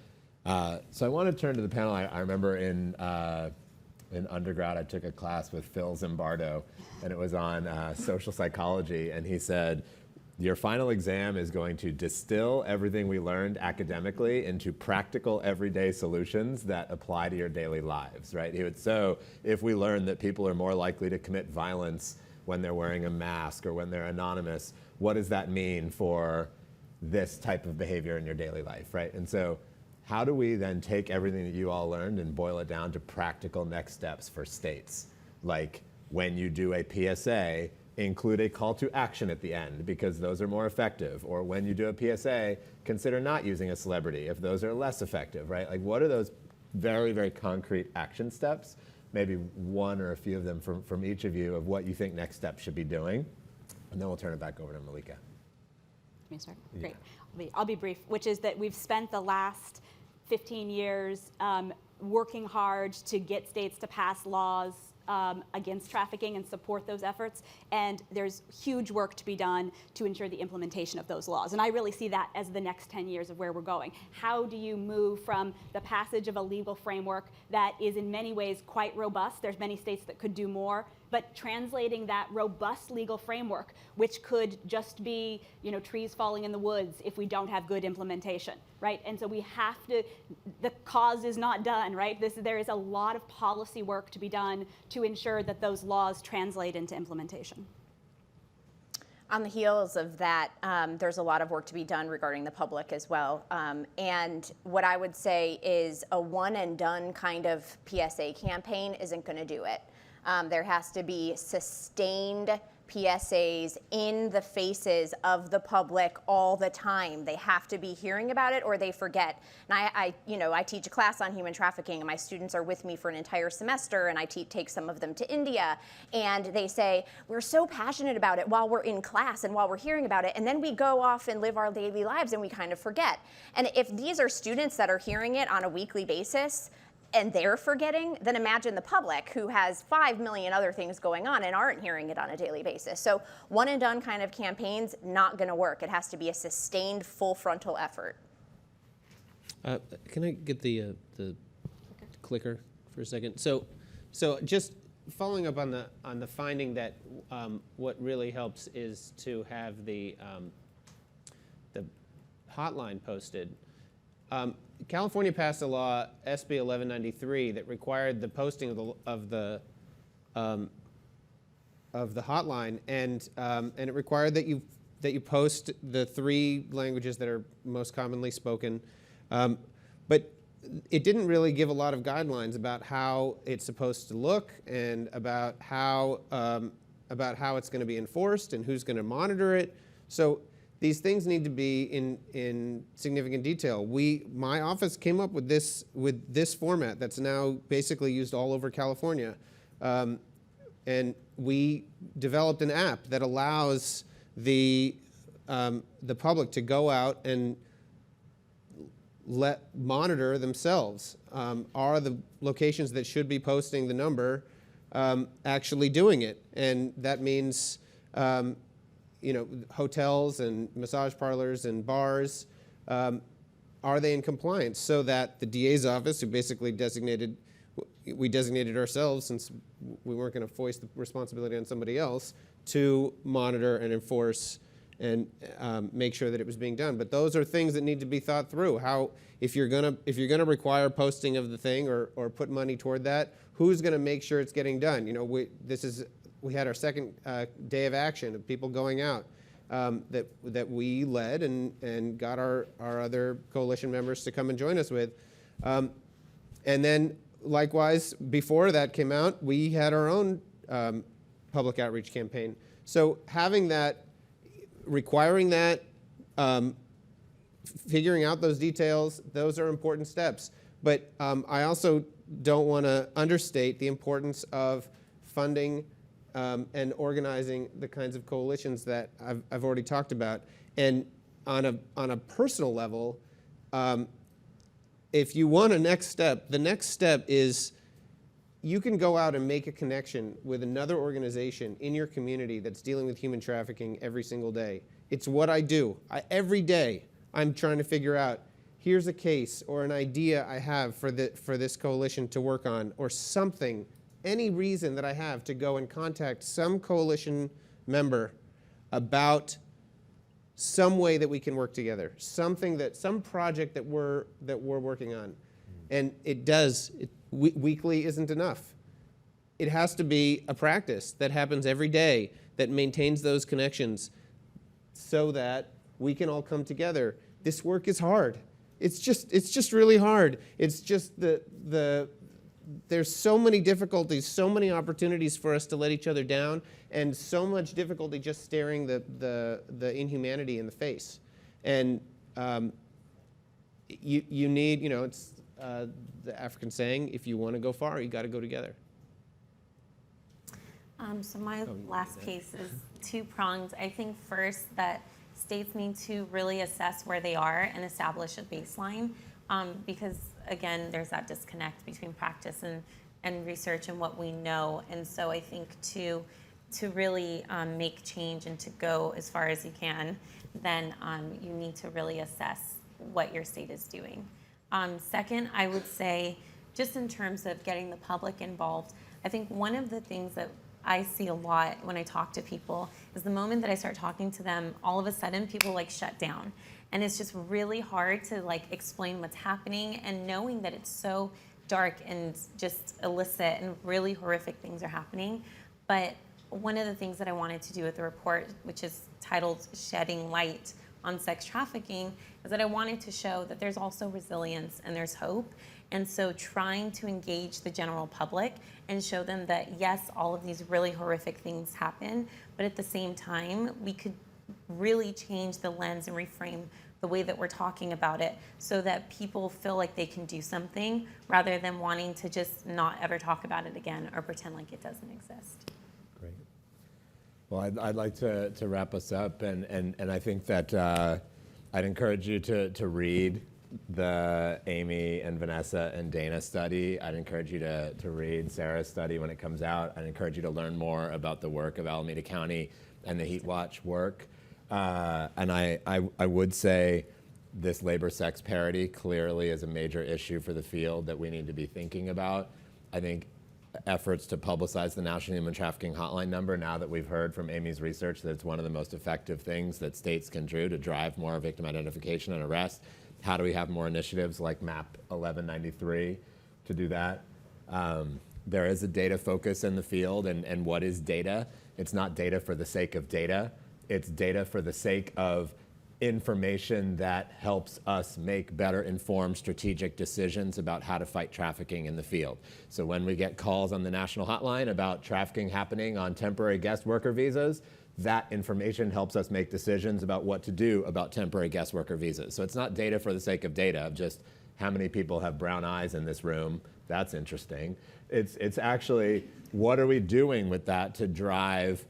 So I want to turn to the panel. I remember in undergrad, I took a class with Phil Zimbardo, and it was on social psychology, and he said, your final exam is going to distill everything we learned academically into practical everyday solutions that apply to your daily lives, right? So if we learn that people are more likely to commit violence when they're wearing a mask or when they're anonymous, what does that mean for this type of behavior in your daily life, right? And so how do we then take everything that you all learned and boil it down to practical next steps for states? Like when you do a PSA, include a call to action at the end, because those are more effective. Or when you do a PSA, consider not using a celebrity if those are less effective, right? Like what are those very, very concrete action steps? Maybe one or a few of them from each of you of what you think next steps should be doing. And then we'll turn it back over to Malika. Me start? Great. I'll be brief, which is that we've spent the last 15 years working hard to get states to pass laws against trafficking and support those efforts. And there's huge work to be done to ensure the implementation of those laws. And I really see that as the next 10 years of where we're going. How do you move from the passage of a legal framework that is in many ways quite robust? There's many states that could do more, but translating that robust legal framework, which could just be, trees falling in the woods if we don't have good implementation, right? And so we have to, the cause is not done, right? There is a lot of policy work to be done to ensure that those laws translate into implementation. On the heels of that, there's a lot of work to be done regarding the public as well. And what I would say is a one and done kind of PSA campaign isn't going to do it. There has to be sustained PSAs in the faces of the public all the time. They have to be hearing about it or they forget. And I teach a class on human trafficking, and my students are with me for an entire semester, and I take some of them to India, and they say, we're so passionate about it while we're in class and while we're hearing about it, and then we go off and live our daily lives and we kind of forget. And if these are students that are hearing it on a weekly basis, and they're forgetting, then imagine the public who has 5 million other things going on and aren't hearing it on a daily basis. So one and done kind of campaigns, not gonna work. It has to be a sustained full frontal effort. Can I get the clicker for a second? So just following up on the finding that what really helps is to have the hotline posted. California passed a law, SB 1193, that required the posting of the hotline, and it required that you post the 3 languages that are most commonly spoken, but it didn't really give a lot of guidelines about how it's supposed to look and about how it's going to be enforced and who's going to monitor it. So these things need to be in significant detail. My office came up with this format that's now basically used all over California, and we developed an app that allows the public to go out and monitor themselves. Are the locations that should be posting the number actually doing it? And that means hotels and massage parlors and bars, are they in compliance, so that the DA's office, who basically designated we designated ourselves, since we weren't going to foist the responsibility on somebody else, to monitor and enforce and make sure that it was being done. But those are things that need to be thought through. How, if you're gonna require posting of the thing or put money toward that, who's gonna make sure it's getting done? You know, we had our second day of action of people going out that we led and got our other coalition members to come and join us with. And then likewise, before that came out, we had our own public outreach campaign. So having that, requiring that, figuring out those details, those are important steps. But I also don't want to understate the importance of funding and organizing the kinds of coalitions that I've already talked about. And on a personal level, if you want a next step, the next step is you can go out and make a connection with another organization in your community that's dealing with human trafficking every single day. It's what I do. Every day I'm trying to figure out, here's a case or an idea I have for this coalition to work on, or something, any reason that I have to go and contact some coalition member about some way that we can work together, some project that we're working on. And weekly isn't enough. It has to be a practice that happens every day that maintains those connections so that we can all come together. This work is hard. It's just really hard. It's just there's so many difficulties, so many opportunities for us to let each other down, and so much difficulty just staring the inhumanity in the face. And you need, it's the African saying, if you want to go far, you got to go together. So my last piece is two-pronged. I think first that states need to really assess where they are and establish a baseline, because again, there's that disconnect between practice and research and what we know. And so I think to really make change and to go as far as you can, then you need to really assess what your state is doing. Second, I would say, just in terms of getting the public involved, I think one of the things that I see a lot when I talk to people is the moment that I start talking to them, all of a sudden people shut down. And it's just really hard to explain what's happening, and knowing that it's so dark and just illicit and really horrific things are happening. But one of the things that I wanted to do with the report, which is titled Shedding Light on Sex Trafficking, is that I wanted to show that there's also resilience and there's hope. And so trying to engage the general public and show them that yes, all of these really horrific things happen, but at the same time, we could really change the lens and reframe the way that we're talking about it so that people feel like they can do something rather than wanting to just not ever talk about it again or pretend like it doesn't exist. Great. Well, I'd like to wrap us up, and I think that I'd encourage you to read the Amy and Vanessa and Dana study. I'd encourage you to read Sarah's study when it comes out. I'd encourage you to learn more about the work of Alameda County and the Heat Watch work. And I would say this labor-sex parity clearly is a major issue for the field that we need to be thinking about. I think efforts to publicize the National Human Trafficking Hotline number, now that we've heard from Amy's research that it's one of the most effective things that states can do to drive more victim identification and arrest. How do we have more initiatives like MAP 1193 to do that? There is a data focus in the field, and what is data? It's not data for the sake of data. It's data for the sake of information that helps us make better informed strategic decisions about how to fight trafficking in the field. So when we get calls on the national hotline about trafficking happening on temporary guest worker visas, that information helps us make decisions about what to do about temporary guest worker visas. So it's not data for the sake of data, of just how many people have brown eyes in this room. That's interesting. It's actually, what are we doing with that to drive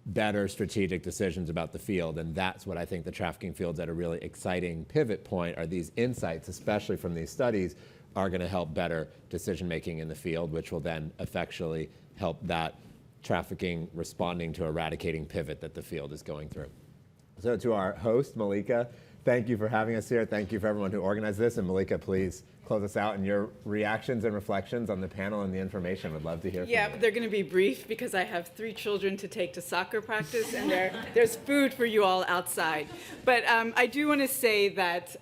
better strategic decisions about the field? And that's what I think the trafficking field's at a really exciting pivot point, are these insights, especially from these studies, are going to help better decision making in the field, which will then effectually help that trafficking responding to eradicating pivot that the field is going through. So to our host, Malika, thank you for having us here. Thank you for everyone who organized this. And Malika, please close us out and your reactions and reflections on the panel and the information. Would love to hear from you. Yeah, they're going to be brief because I have 3 children to take to soccer practice, and there's food for you all outside. But I do want to say that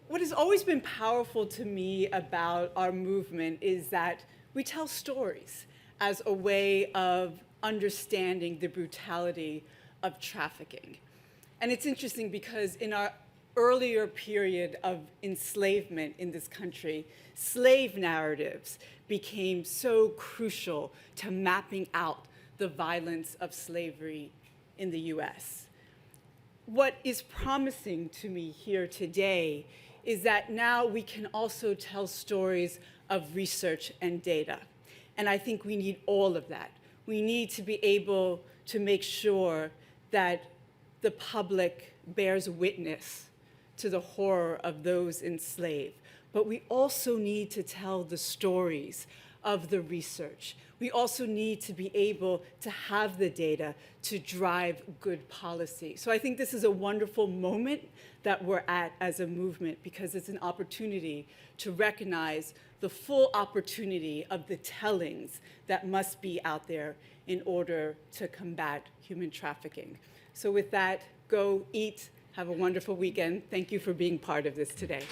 what has always been powerful to me about our movement is that we tell stories as a way of understanding the brutality of trafficking. And it's interesting because in our earlier period of enslavement in this country, slave narratives became so crucial to mapping out the violence of slavery in the US. What is promising to me here today is that now we can also tell stories of research and data. And I think we need all of that. We need to be able to make sure that the public bears witness to the horror of those enslaved. But we also need to tell the stories of the research. We also need to be able to have the data to drive good policy. So I think this is a wonderful moment that we're at as a movement because it's an opportunity to recognize the full opportunity of the tellings that must be out there in order to combat human trafficking. So with that, go eat. Have a wonderful weekend. Thank you for being part of this today.